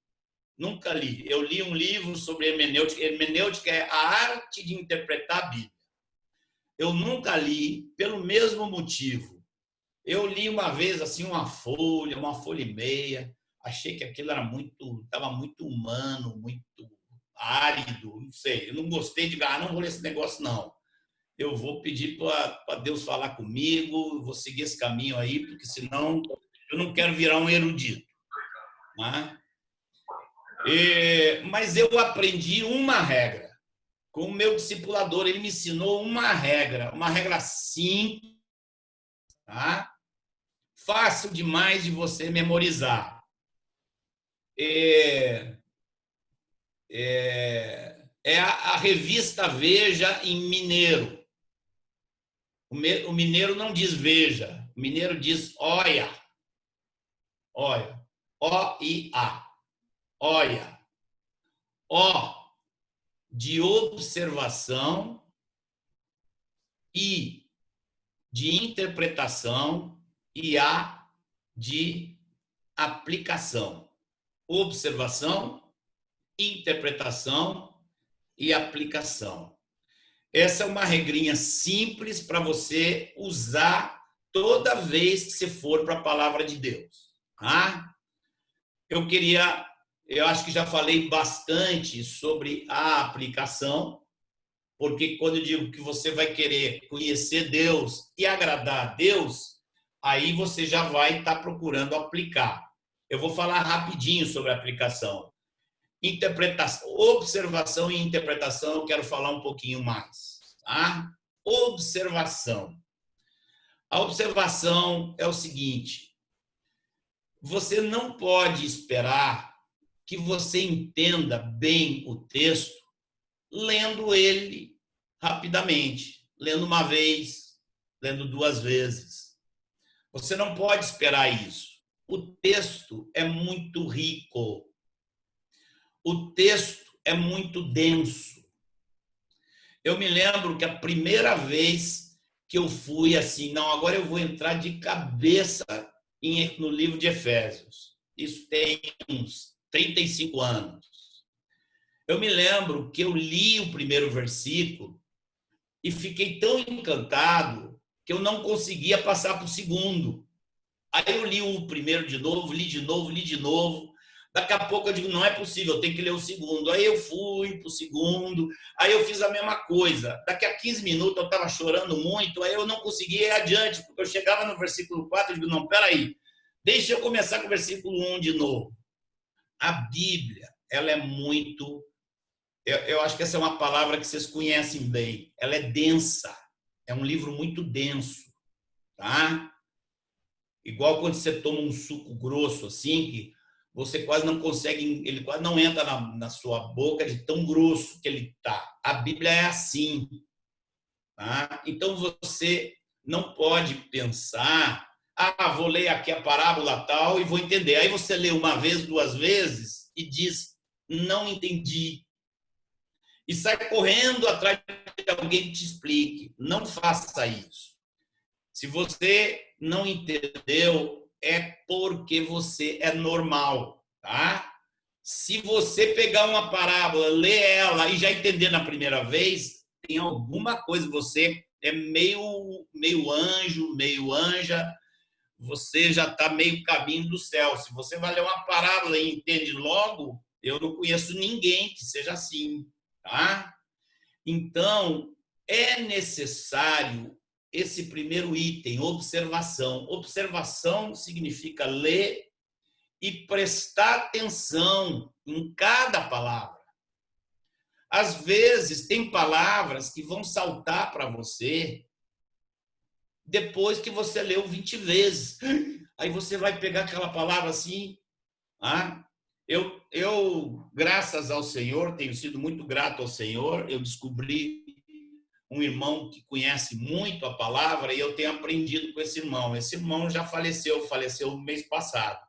Nunca li. Eu li um livro sobre hermenêutica. Hermenêutica é a arte de interpretar a Bíblia. Eu nunca li, pelo mesmo motivo. Eu li uma vez assim uma folha e meia. Achei que aquilo era estava muito humano, muito árido, não sei. Eu não gostei de não vou ler esse negócio, não. Eu vou pedir para Deus falar comigo, vou seguir esse caminho aí, porque senão eu não quero virar um erudito. Né? Mas eu aprendi uma regra. Com o meu discipulador, ele me ensinou uma regra simples, tá? Fácil demais de você memorizar. É a revista Veja em mineiro. O mineiro não diz veja, o mineiro diz olha. Olha. O-I-A. Olha. O de observação, I de interpretação e A de aplicação. Observação, interpretação e aplicação. Essa é uma regrinha simples para você usar toda vez que você for para a palavra de Deus. Tá? Eu acho que já falei bastante sobre a aplicação, porque quando eu digo que você vai querer conhecer Deus e agradar a Deus, aí você já vai estar procurando aplicar. Eu vou falar rapidinho sobre a aplicação. Interpretação, observação e interpretação, eu quero falar um pouquinho mais. Tá? Observação. A observação é o seguinte: você não pode esperar que você entenda bem o texto lendo ele rapidamente, lendo uma vez, lendo duas vezes. Você não pode esperar isso. O texto é muito rico. O texto é muito denso. Eu me lembro que a primeira vez que eu fui assim, não, agora eu vou entrar de cabeça no livro de Efésios. Isso tem uns 35 anos. Eu me lembro que eu li o primeiro versículo e fiquei tão encantado que eu não conseguia passar para o segundo. Aí eu li o primeiro de novo, li de novo, li de novo. Daqui a pouco eu digo, não é possível, eu tenho que ler o segundo. Aí eu fui para o segundo, aí eu fiz a mesma coisa. Daqui a 15 minutos eu estava chorando muito, aí eu não conseguia ir adiante, porque eu chegava no versículo 4 e digo, não, peraí, deixa eu começar com o versículo 1 de novo. A Bíblia, ela é muito... Eu acho que essa é uma palavra que vocês conhecem bem. Ela é densa. É um livro muito denso. Tá? Igual quando você toma um suco grosso, assim, que você quase não consegue, ele quase não entra na sua boca de tão grosso que ele tá. A Bíblia é assim. Tá? Então, você não pode pensar, vou ler aqui a parábola tal e vou entender. Aí você lê uma vez, duas vezes e diz, não entendi. E sai correndo atrás de alguém que te explique. Não faça isso. Se você não entendeu, é porque você é normal, tá? Se você pegar uma parábola, ler ela e já entender na primeira vez, tem alguma coisa, você é meio anjo, meio anja, você já está meio caminho do céu. Se você vai ler uma parábola e entende logo, eu não conheço ninguém que seja assim, tá? Então, é necessário esse primeiro item, observação. Observação significa ler e prestar atenção em cada palavra. Às vezes, tem palavras que vão saltar para você depois que você leu 20 vezes. Aí você vai pegar aquela palavra assim. Graças ao Senhor, tenho sido muito grato ao Senhor, eu descobri um irmão que conhece muito a palavra e eu tenho aprendido com esse irmão. Esse irmão já faleceu no mês passado.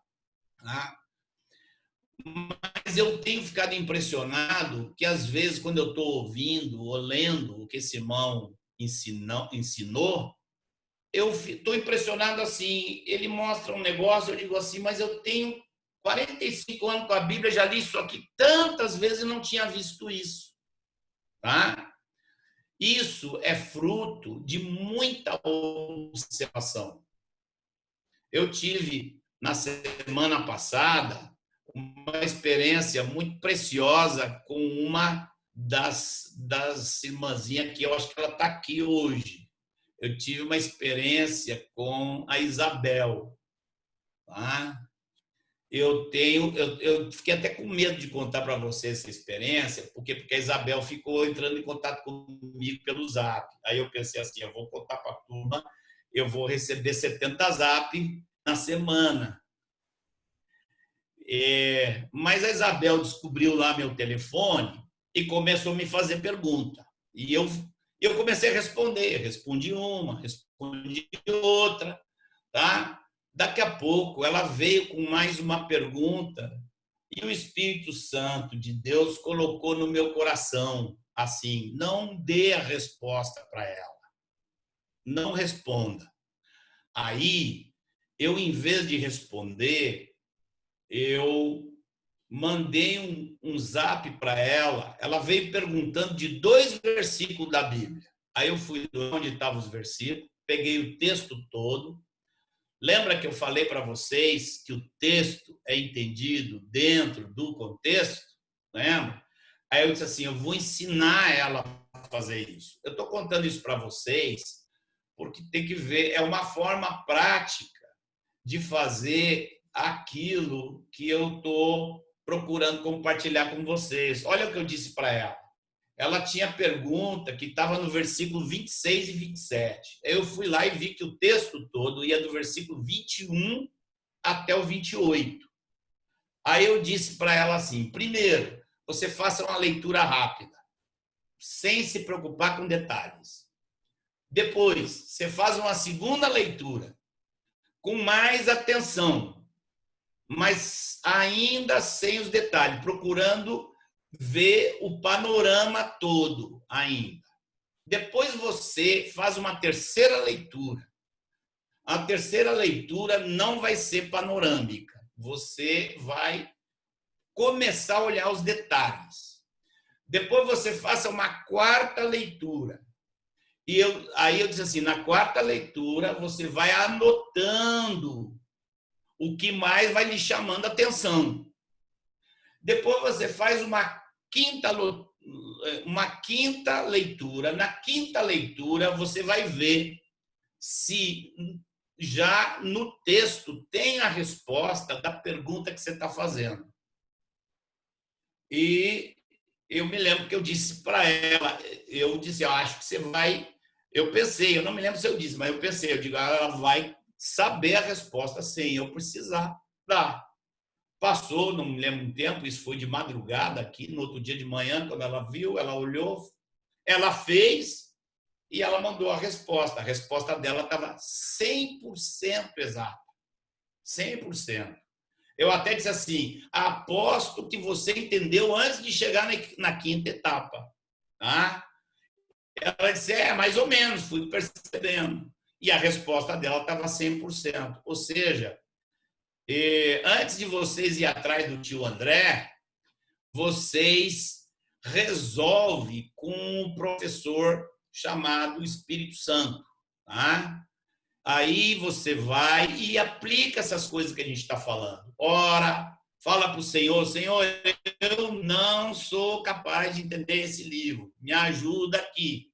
Mas eu tenho ficado impressionado que, às vezes, quando eu estou ouvindo ou lendo o que esse irmão ensinou, eu estou impressionado assim. Ele mostra um negócio, eu digo assim, mas eu tenho 45 anos com a Bíblia, já li isso aqui tantas vezes e não tinha visto isso. Tá? Isso é fruto de muita observação. Eu tive, na semana passada, uma experiência muito preciosa com uma das irmãzinhas que eu acho que ela está aqui hoje. Eu tive uma experiência com a Isabel. Tá? Eu fiquei até com medo de contar para você essa experiência, porque a Isabel ficou entrando em contato comigo pelo Zap. Aí eu pensei assim, eu vou contar para a turma, eu vou receber 70 Zap na semana. Mas a Isabel descobriu lá meu telefone e começou a me fazer pergunta. E eu comecei a responder. Respondi uma, respondi outra. Tá? Daqui a pouco, ela veio com mais uma pergunta e o Espírito Santo de Deus colocou no meu coração assim: não dê a resposta para ela. Não responda. Aí, eu, em vez de responder, eu mandei um zap para ela. Ela veio perguntando de 2 versículos da Bíblia. Aí eu fui onde estavam os versículos, peguei o texto todo. Lembra que eu falei para vocês que o texto é entendido dentro do contexto? Lembra? Aí eu disse assim, eu vou ensinar ela a fazer isso. Eu estou contando isso para vocês porque tem que ver, é uma forma prática de fazer aquilo que eu estou procurando compartilhar com vocês. Olha o que eu disse para ela. Ela tinha pergunta que estava no versículo 26 e 27. Eu fui lá e vi que o texto todo ia do versículo 21 até o 28. Aí eu disse para ela assim, primeiro, você faça uma leitura rápida, sem se preocupar com detalhes. Depois, você faz uma segunda leitura, com mais atenção, mas ainda sem os detalhes, procurando ver o panorama todo ainda. Depois você faz uma terceira leitura. A terceira leitura não vai ser panorâmica. Você vai começar a olhar os detalhes. Depois você faça uma quarta leitura. E aí eu disse assim, na quarta leitura você vai anotando o que mais vai lhe chamando a atenção. Depois você faz uma quinta leitura. Na quinta leitura, você vai ver se já no texto tem a resposta da pergunta que você está fazendo. E eu me lembro que eu disse para ela, eu disse, eu acho que você vai... Eu pensei, eu não me lembro se eu disse, mas eu pensei, eu digo, ela vai saber a resposta sem eu precisar dar. Passou, não me lembro um tempo, isso foi de madrugada aqui, no outro dia de manhã, quando ela viu, ela olhou, ela fez e ela mandou a resposta. A resposta dela estava 100% exata. 100%. Eu até disse assim, aposto que você entendeu antes de chegar na quinta etapa. Tá? Ela disse, mais ou menos, fui percebendo. E a resposta dela estava 100%. Ou seja, antes de vocês ir atrás do tio André, vocês resolvem com um professor chamado Espírito Santo. Tá? Aí você vai e aplica essas coisas que a gente está falando. Ora, fala para o Senhor, Senhor, eu não sou capaz de entender esse livro. Me ajuda aqui.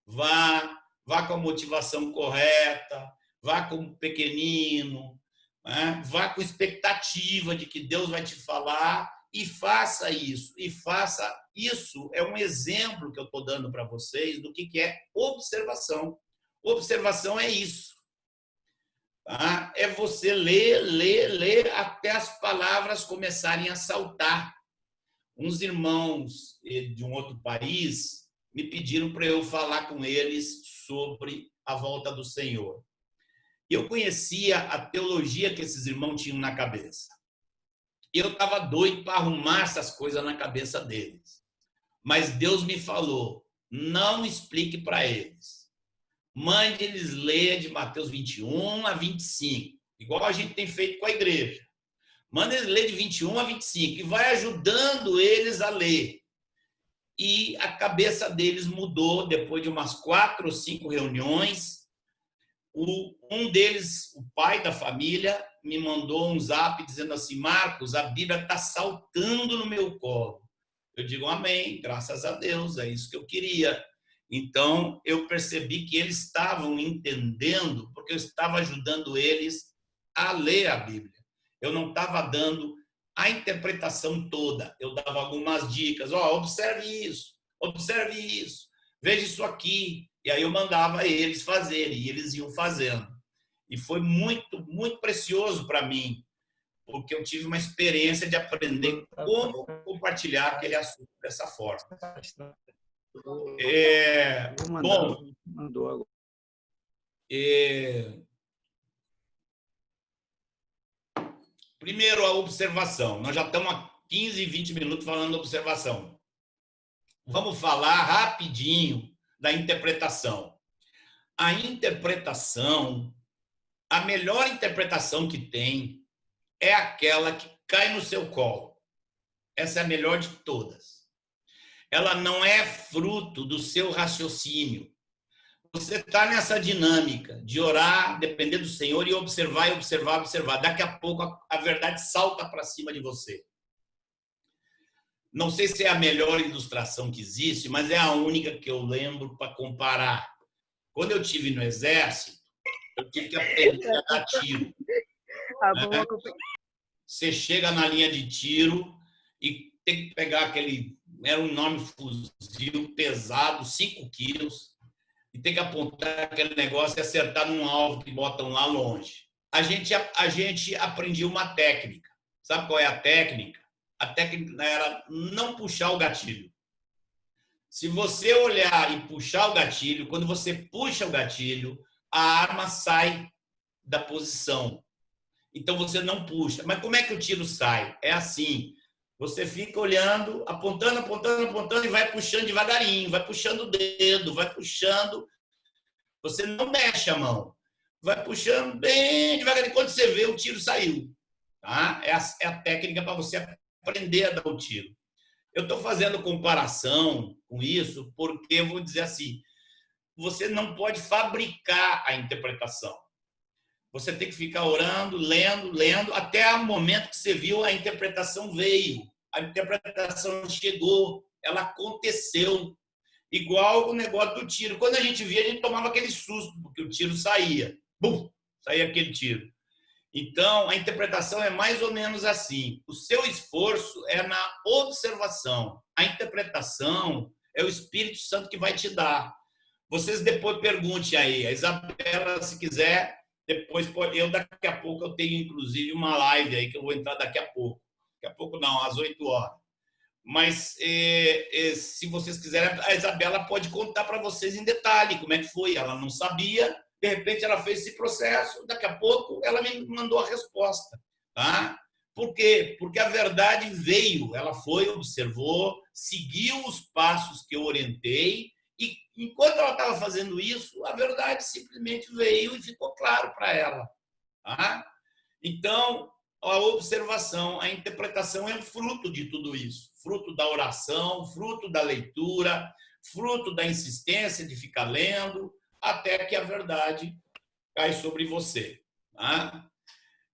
Vá com a motivação correta, vá como pequenino, né? Vá com expectativa de que Deus vai te falar e faça isso. E faça isso. É um exemplo que eu estou dando para vocês do que é observação. Observação é isso. Tá? É você ler até as palavras começarem a saltar. Uns irmãos de um outro país me pediram para eu falar com eles sobre a volta do Senhor. Eu conhecia a teologia que esses irmãos tinham na cabeça. E eu estava doido para arrumar essas coisas na cabeça deles. Mas Deus me falou, não explique para eles. Mande eles ler de Mateus 21 a 25, igual a gente tem feito com a igreja. Manda eles ler de 21 a 25 e vai ajudando eles a ler. E a cabeça deles mudou depois de umas 4 ou 5 reuniões. Um deles, o pai da família, me mandou um zap dizendo assim, Marcos, a Bíblia está saltando no meu colo. Eu digo, amém, graças a Deus, é isso que eu queria. Então, eu percebi que eles estavam entendendo, porque eu estava ajudando eles a ler a Bíblia. Eu não estava dando a interpretação toda. Eu dava algumas dicas. Observe isso, veja isso aqui. E aí eu mandava eles fazerem, e eles iam fazendo. E foi muito, muito precioso para mim, porque eu tive uma experiência de aprender como compartilhar aquele assunto dessa forma. Bom, mandou agora. Primeiro, a observação. Nós já estamos há 15, 20 minutos falando de observação. Vamos falar rapidinho da interpretação. A interpretação, a melhor interpretação que tem é aquela que cai no seu colo. Essa é a melhor de todas. Ela não é fruto do seu raciocínio. Você está nessa dinâmica de orar, depender do Senhor e observar, observar, observar. Daqui a pouco a verdade salta para cima de você. Não sei se é a melhor ilustração que existe, mas é a única que eu lembro para comparar. Quando eu estive no exército, eu tive que aprender a dar tiro. Né? Você chega na linha de tiro e tem que pegar aquele... Era um enorme fuzil pesado, 5 quilos, e tem que apontar aquele negócio e acertar num alvo que botam lá longe. A gente aprendia uma técnica. Sabe qual é a técnica? A técnica era não puxar o gatilho. Se você olhar e puxar o gatilho, quando você puxa o gatilho, a arma sai da posição. Então você não puxa. Mas como é que o tiro sai? É assim. Você fica olhando, apontando, apontando, apontando e vai puxando devagarinho, vai puxando o dedo, vai puxando. Você não mexe a mão. Vai puxando bem devagarinho. Quando você vê, o tiro saiu. Tá? É a técnica para você aprender a dar o tiro. Eu estou fazendo comparação com isso porque eu vou dizer assim, você não pode fabricar a interpretação. Você tem que ficar orando, lendo, até o momento que você viu, a interpretação veio. A interpretação chegou, ela aconteceu. Igual o negócio do tiro. Quando a gente via, a gente tomava aquele susto, porque o tiro saía. Bum! Saía aquele tiro. Então, a interpretação é mais ou menos assim. O seu esforço é na observação. A interpretação é o Espírito Santo que vai te dar. Vocês depois perguntem aí. A Isabela, se quiser, depois eu daqui a pouco eu tenho inclusive uma live aí que eu vou entrar daqui a pouco. Daqui a pouco não, às 8 horas. Mas se vocês quiserem, a Isabela pode contar para vocês em detalhe como é que foi. Ela não sabia, de repente ela fez esse processo, daqui a pouco ela me mandou a resposta. Tá? Por quê? Porque a verdade veio, ela foi, observou, seguiu os passos que eu orientei, e enquanto ela estava fazendo isso, a verdade simplesmente veio e ficou claro para ela. Tá? Então, a observação, a interpretação é um fruto de tudo isso. Fruto da oração, fruto da leitura, fruto da insistência de ficar lendo, até que a verdade cai sobre você. Tá?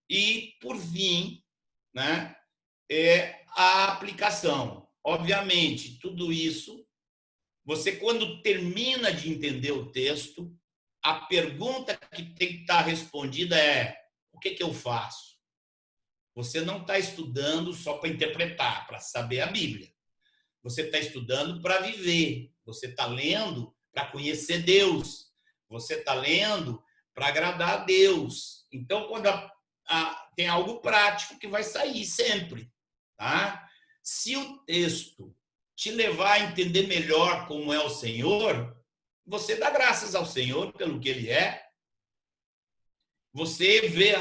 E, por fim, né, é a aplicação. Obviamente, tudo isso, você, quando termina de entender o texto, a pergunta que tem que estar respondida é: o que eu faço? Você não está estudando só para interpretar, para saber a Bíblia. Você está estudando para viver. Você está lendo para conhecer Deus. Você está lendo para agradar a Deus. Então, quando tem algo prático que vai sair sempre. Tá? Se o texto te levar a entender melhor como é o Senhor, você dá graças ao Senhor pelo que Ele é. Você vê,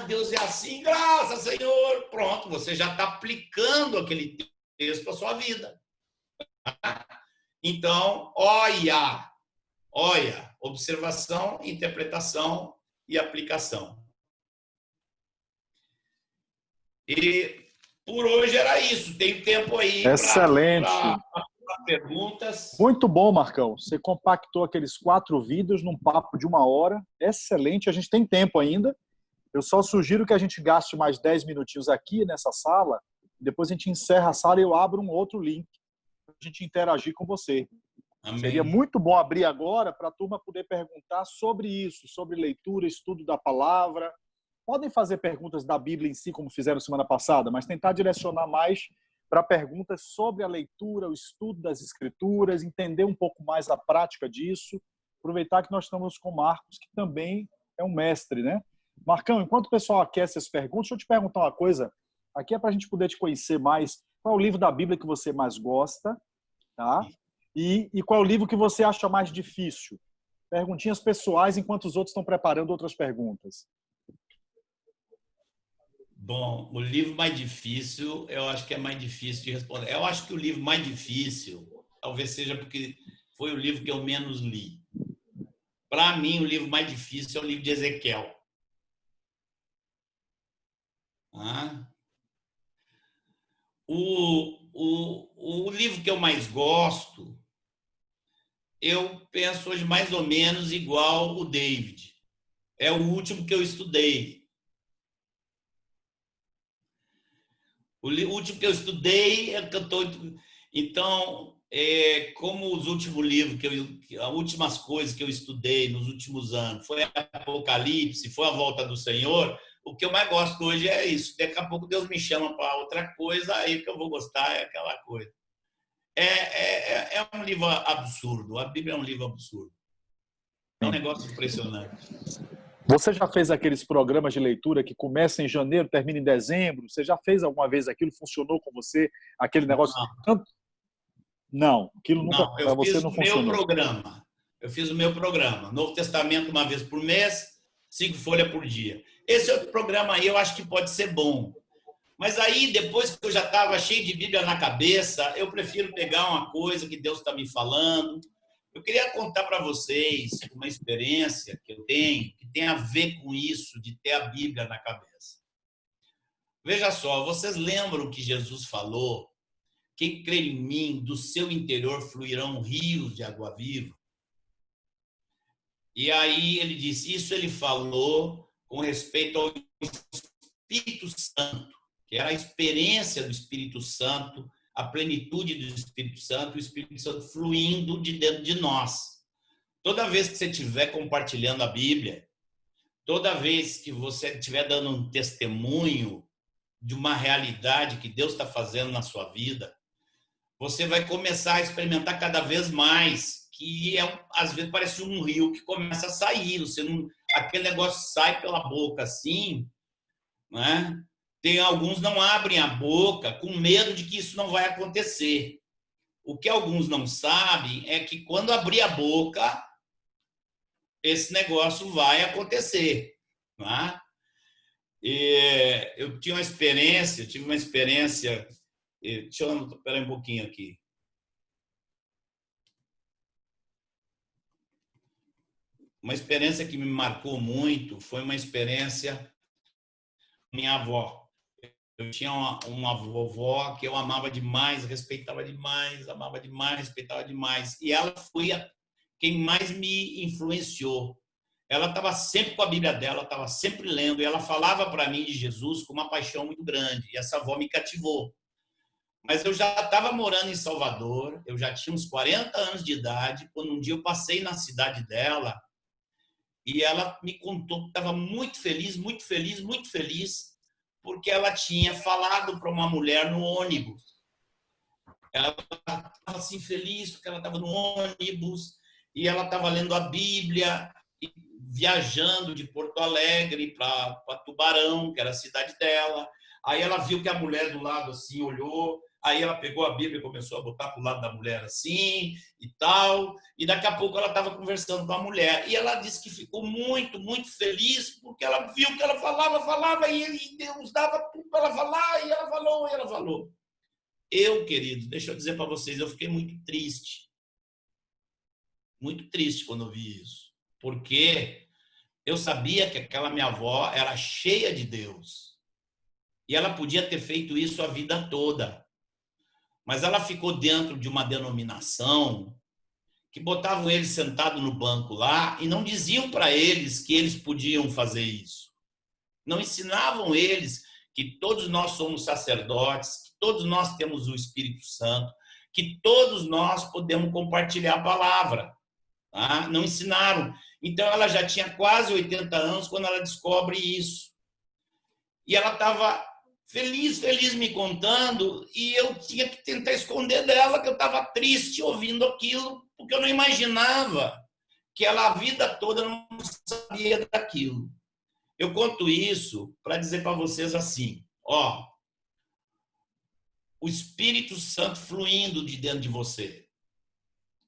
Deus é assim, graças, Senhor. Pronto, você já está aplicando aquele texto à sua vida. Então, olha, observação, interpretação e aplicação. E por hoje era isso. Tem tempo aí para perguntas. Muito bom, Marcão. Você compactou aqueles 4 vídeos num papo de 1 hora. Excelente. A gente tem tempo ainda. Eu só sugiro que a gente gaste mais 10 minutinhos aqui nessa sala. Depois a gente encerra a sala e eu abro um outro link para a gente interagir com você. Amém. Seria muito bom abrir agora para a turma poder perguntar sobre isso, sobre leitura, estudo da palavra. Podem fazer perguntas da Bíblia em si, como fizeram semana passada, mas tentar direcionar mais para perguntas sobre a leitura, o estudo das Escrituras, entender um pouco mais a prática disso. Aproveitar que nós estamos com o Marcos, que também é um mestre, né? Marcão, enquanto o pessoal aquece as perguntas, deixa eu te perguntar uma coisa. Aqui é para a gente poder te conhecer mais. Qual é o livro da Bíblia que você mais gosta? Tá? E qual é o livro que você acha mais difícil? Perguntinhas pessoais, enquanto os outros estão preparando outras perguntas. Bom, o livro mais difícil, eu acho que é mais difícil de responder. Eu acho que o livro mais difícil, talvez seja porque foi o livro que eu menos li. Para mim, o livro mais difícil é o livro de Ezequiel. O livro que eu mais gosto, eu penso hoje mais ou menos igual o David. É o último que eu estudei. O último que eu estudei é que eu estou. Então, como os últimos livros, as últimas coisas que eu estudei nos últimos anos foi Apocalipse, foi a Volta do Senhor, o que eu mais gosto hoje é isso. Daqui a pouco Deus me chama para outra coisa, aí o que eu vou gostar é aquela coisa. É um livro absurdo. A Bíblia é um livro absurdo. É um negócio impressionante. Você já fez aqueles programas de leitura que começam em janeiro, terminam em dezembro? Você já fez alguma vez aquilo? Funcionou com você? Aquele negócio... Não, aquilo nunca para você não funcionou. Eu fiz o meu programa. Novo Testamento uma vez por mês, 5 folhas por dia. Esse outro programa aí eu acho que pode ser bom. Mas aí, depois que eu já estava cheio de Bíblia na cabeça, eu prefiro pegar uma coisa que Deus está me falando. Eu queria contar para vocês uma experiência que eu tenho, que tem a ver com isso, de ter a Bíblia na cabeça. Veja só, vocês lembram que Jesus falou: quem crer em mim, do seu interior fluirão rios de água viva? E aí ele disse, isso ele falou com respeito ao Espírito Santo, que era a experiência do Espírito Santo, a plenitude do Espírito Santo, o Espírito Santo fluindo de dentro de nós. Toda vez que você estiver compartilhando a Bíblia, toda vez que você estiver dando um testemunho de uma realidade que Deus está fazendo na sua vida, você vai começar a experimentar cada vez mais, que às vezes parece um rio que começa a sair, aquele negócio sai pela boca assim, né? Tem alguns não abrem a boca com medo de que isso não vai acontecer. O que alguns não sabem é que quando abrir a boca, esse negócio vai acontecer, né? Eu tive uma experiência, deixa eu esperar um pouquinho aqui. Uma experiência que me marcou muito foi uma experiência minha avó. Eu tinha uma vovó que eu amava demais, respeitava demais, amava demais, respeitava demais. E ela foi quem mais me influenciou. ela estava sempre com a Bíblia dela, estava sempre lendo, e ela falava para mim de Jesus com uma paixão muito grande, e essa avó me cativou. Mas eu já estava morando em Salvador, eu já tinha uns 40 anos de idade, quando um dia eu passei na cidade dela, e ela me contou que estava muito feliz, muito feliz, muito feliz, porque ela tinha falado para uma mulher no ônibus. Ela estava assim feliz porque ela estava no ônibus e ela estava lendo a Bíblia, e viajando de Porto Alegre para Tubarão, que era a cidade dela. Aí ela viu que a mulher do lado assim olhou, aí ela pegou a Bíblia e começou a botar para o lado da mulher assim e tal. E daqui a pouco ela estava conversando com a mulher. E ela disse que ficou muito, muito feliz porque ela viu que ela falava e Deus dava tudo para ela falar e ela falou, e ela falou. Eu, querido, deixa eu dizer para vocês, eu fiquei muito triste quando eu vi isso, porque eu sabia que aquela minha avó era cheia de Deus e ela podia ter feito isso a vida toda, mas ela ficou dentro de uma denominação que botavam eles sentados no banco lá e não diziam para eles que eles podiam fazer isso, não ensinavam eles que todos nós somos sacerdotes, que todos nós temos o Espírito Santo, que todos nós podemos compartilhar a palavra. Tá? Não ensinaram. Então, ela já tinha quase 80 anos quando ela descobre isso. E ela estava feliz, feliz me contando, e eu tinha que tentar esconder dela que eu estava triste ouvindo aquilo, porque eu não imaginava que ela a vida toda não sabia daquilo. Eu conto isso para dizer para vocês assim, ó, o Espírito Santo fluindo de dentro de você,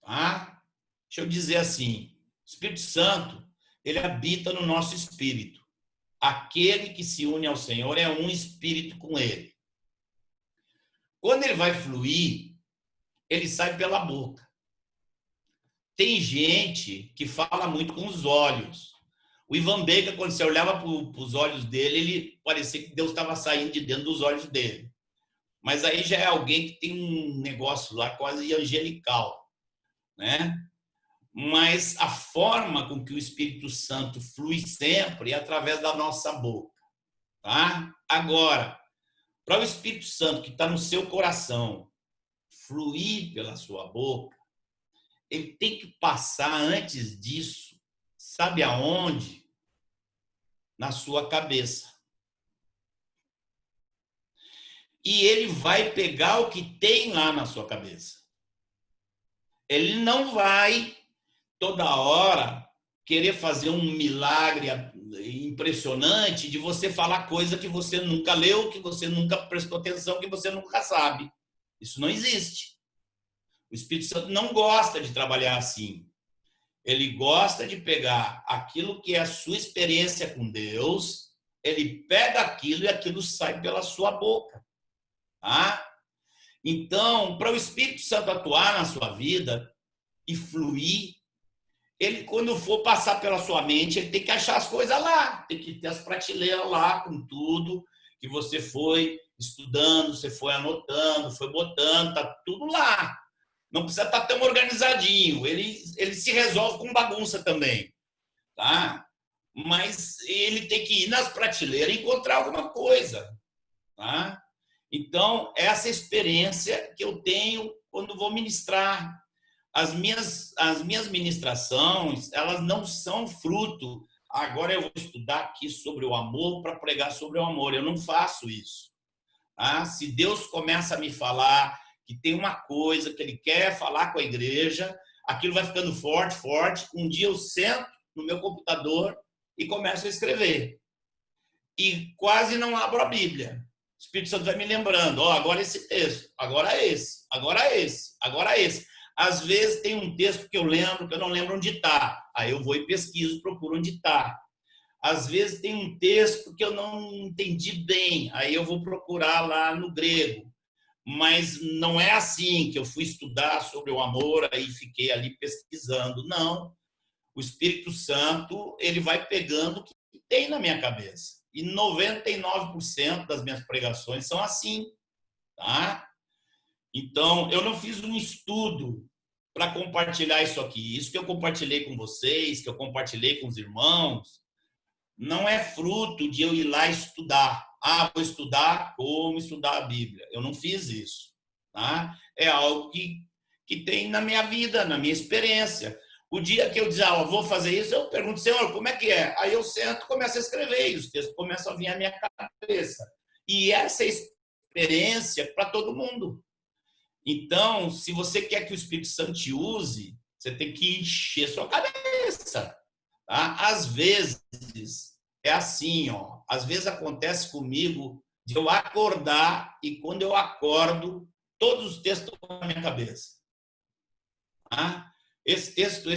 tá? Deixa eu dizer assim, o Espírito Santo, ele habita no nosso espírito. Aquele que se une ao Senhor é um espírito com ele. Quando ele vai fluir, ele sai pela boca. Tem gente que fala muito com os olhos. O Ivan Baker, quando você olhava para os olhos dele, ele parecia que Deus estava saindo de dentro dos olhos dele. Mas aí já é alguém que tem um negócio lá quase angelical, né? Mas a forma com que o Espírito Santo flui sempre é através da nossa boca, tá? Agora, para o Espírito Santo que está no seu coração fluir pela sua boca, ele tem que passar antes disso, sabe aonde? Na sua cabeça. E ele vai pegar o que tem lá na sua cabeça. Ele não vai toda hora querer fazer um milagre impressionante de você falar coisa que você nunca leu, que você nunca prestou atenção, que você nunca sabe. Isso não existe. O Espírito Santo não gosta de trabalhar assim. Ele gosta de pegar aquilo que é a sua experiência com Deus, ele pega aquilo e aquilo sai pela sua boca. Tá? Então, para o Espírito Santo atuar na sua vida e fluir, ele, quando for passar pela sua mente, ele tem que achar as coisas lá, tem que ter as prateleiras lá com tudo que você foi estudando, você foi anotando, foi botando, tá tudo lá. Não precisa estar tão organizadinho, ele se resolve com bagunça também, tá? Mas ele tem que ir nas prateleiras e encontrar alguma coisa, tá? Então, essa experiência que eu tenho quando vou ministrar. As minhas ministrações, elas não são fruto. Agora eu vou estudar aqui sobre o amor para pregar sobre o amor. Eu não faço isso. Tá? Se Deus começa a me falar que tem uma coisa que Ele quer falar com a igreja, aquilo vai ficando forte, forte. Um dia eu sento no meu computador e começo a escrever. E quase não abro a Bíblia. O Espírito Santo vai me lembrando, ó, agora esse texto, agora esse, agora esse, agora esse. Às vezes tem um texto que eu lembro, que eu não lembro onde está. Aí eu vou e pesquiso, procuro onde está. Às vezes tem um texto que eu não entendi bem, aí eu vou procurar lá no grego. Mas não é assim que eu fui estudar sobre o amor, aí fiquei ali pesquisando. Não. O Espírito Santo, ele vai pegando o que tem na minha cabeça. E 99% das minhas pregações são assim, tá? Então, eu não fiz um estudo para compartilhar isso aqui. Isso que eu compartilhei com vocês, que eu compartilhei com os irmãos, não é fruto de eu ir lá estudar. Ah, vou estudar como estudar a Bíblia. Eu não fiz isso. Tá? É algo que tem na minha vida, na minha experiência. O dia que eu dizer, vou fazer isso, eu pergunto, Senhor, como é que é? Aí eu sento e começo a escrever, e os textos começam a vir à minha cabeça. E essa experiência para todo mundo. Então, se você quer que o Espírito Santo te use, você tem que encher sua cabeça. Tá? Às vezes, é assim, ó. Às vezes acontece comigo de eu acordar e quando eu acordo, todos os textos estão na minha cabeça. Tá? Esse texto,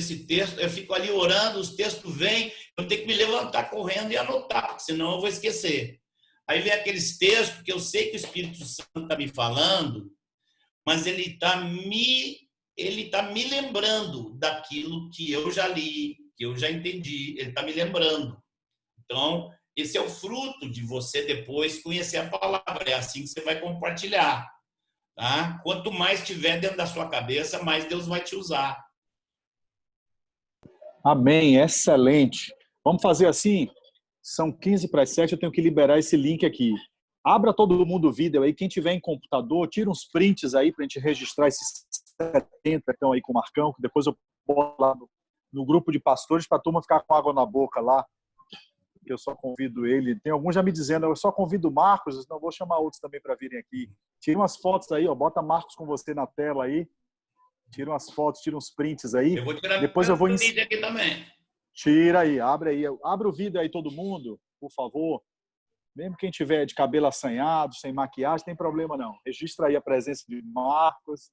eu fico ali orando, os textos vêm, eu tenho que me levantar correndo e anotar, senão eu vou esquecer. Aí vem aqueles textos que eu sei que o Espírito Santo está me falando, mas ele está me lembrando daquilo que eu já li, que eu já entendi, ele está me lembrando. Então, esse é o fruto de você depois conhecer a palavra, é assim que você vai compartilhar. Tá? Quanto mais tiver dentro da sua cabeça, mais Deus vai te usar. Amém, excelente. Vamos fazer assim, são 15 para as 7, eu tenho que liberar esse link aqui. Abra todo mundo o vídeo aí, quem tiver em computador, tira uns prints aí para a gente registrar esses 70 que estão aí com o Marcão, que depois eu boto lá no grupo de pastores para a turma ficar com água na boca lá, que eu só convido ele. Tem alguns já me dizendo, eu só convido o Marcos, não vou chamar outros também para virem aqui. Tira umas fotos aí, ó, bota Marcos com você na tela aí. Tira umas fotos, tira uns prints aí. Eu vou tirar depois eu vou print aqui também. Tira aí, abre aí. Abre o vídeo aí todo mundo, por favor. Mesmo quem tiver de cabelo assanhado, sem maquiagem, tem problema não. Registra aí a presença de Marcos.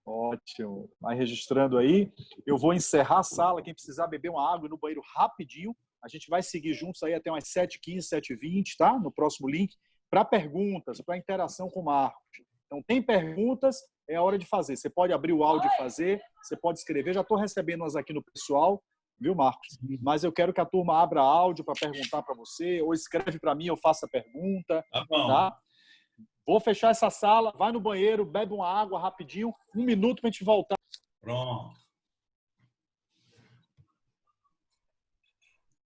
Ótimo. Vai registrando aí. Eu vou encerrar a sala. Quem precisar beber uma água no banheiro rapidinho. A gente vai seguir juntos aí até umas 7h15, 7h20, tá? No próximo link. Para perguntas, para interação com o Marcos. Então, tem perguntas, é a hora de fazer. Você pode abrir o áudio e fazer, você pode escrever. Já estou recebendo umas aqui no pessoal, viu, Marcos? Mas eu quero que a turma abra áudio para perguntar para você, ou escreve para mim, eu faço a pergunta. Tá bom. Tá? Vou fechar essa sala, vai no banheiro, bebe uma água rapidinho, 1 minuto para a gente voltar. Pronto.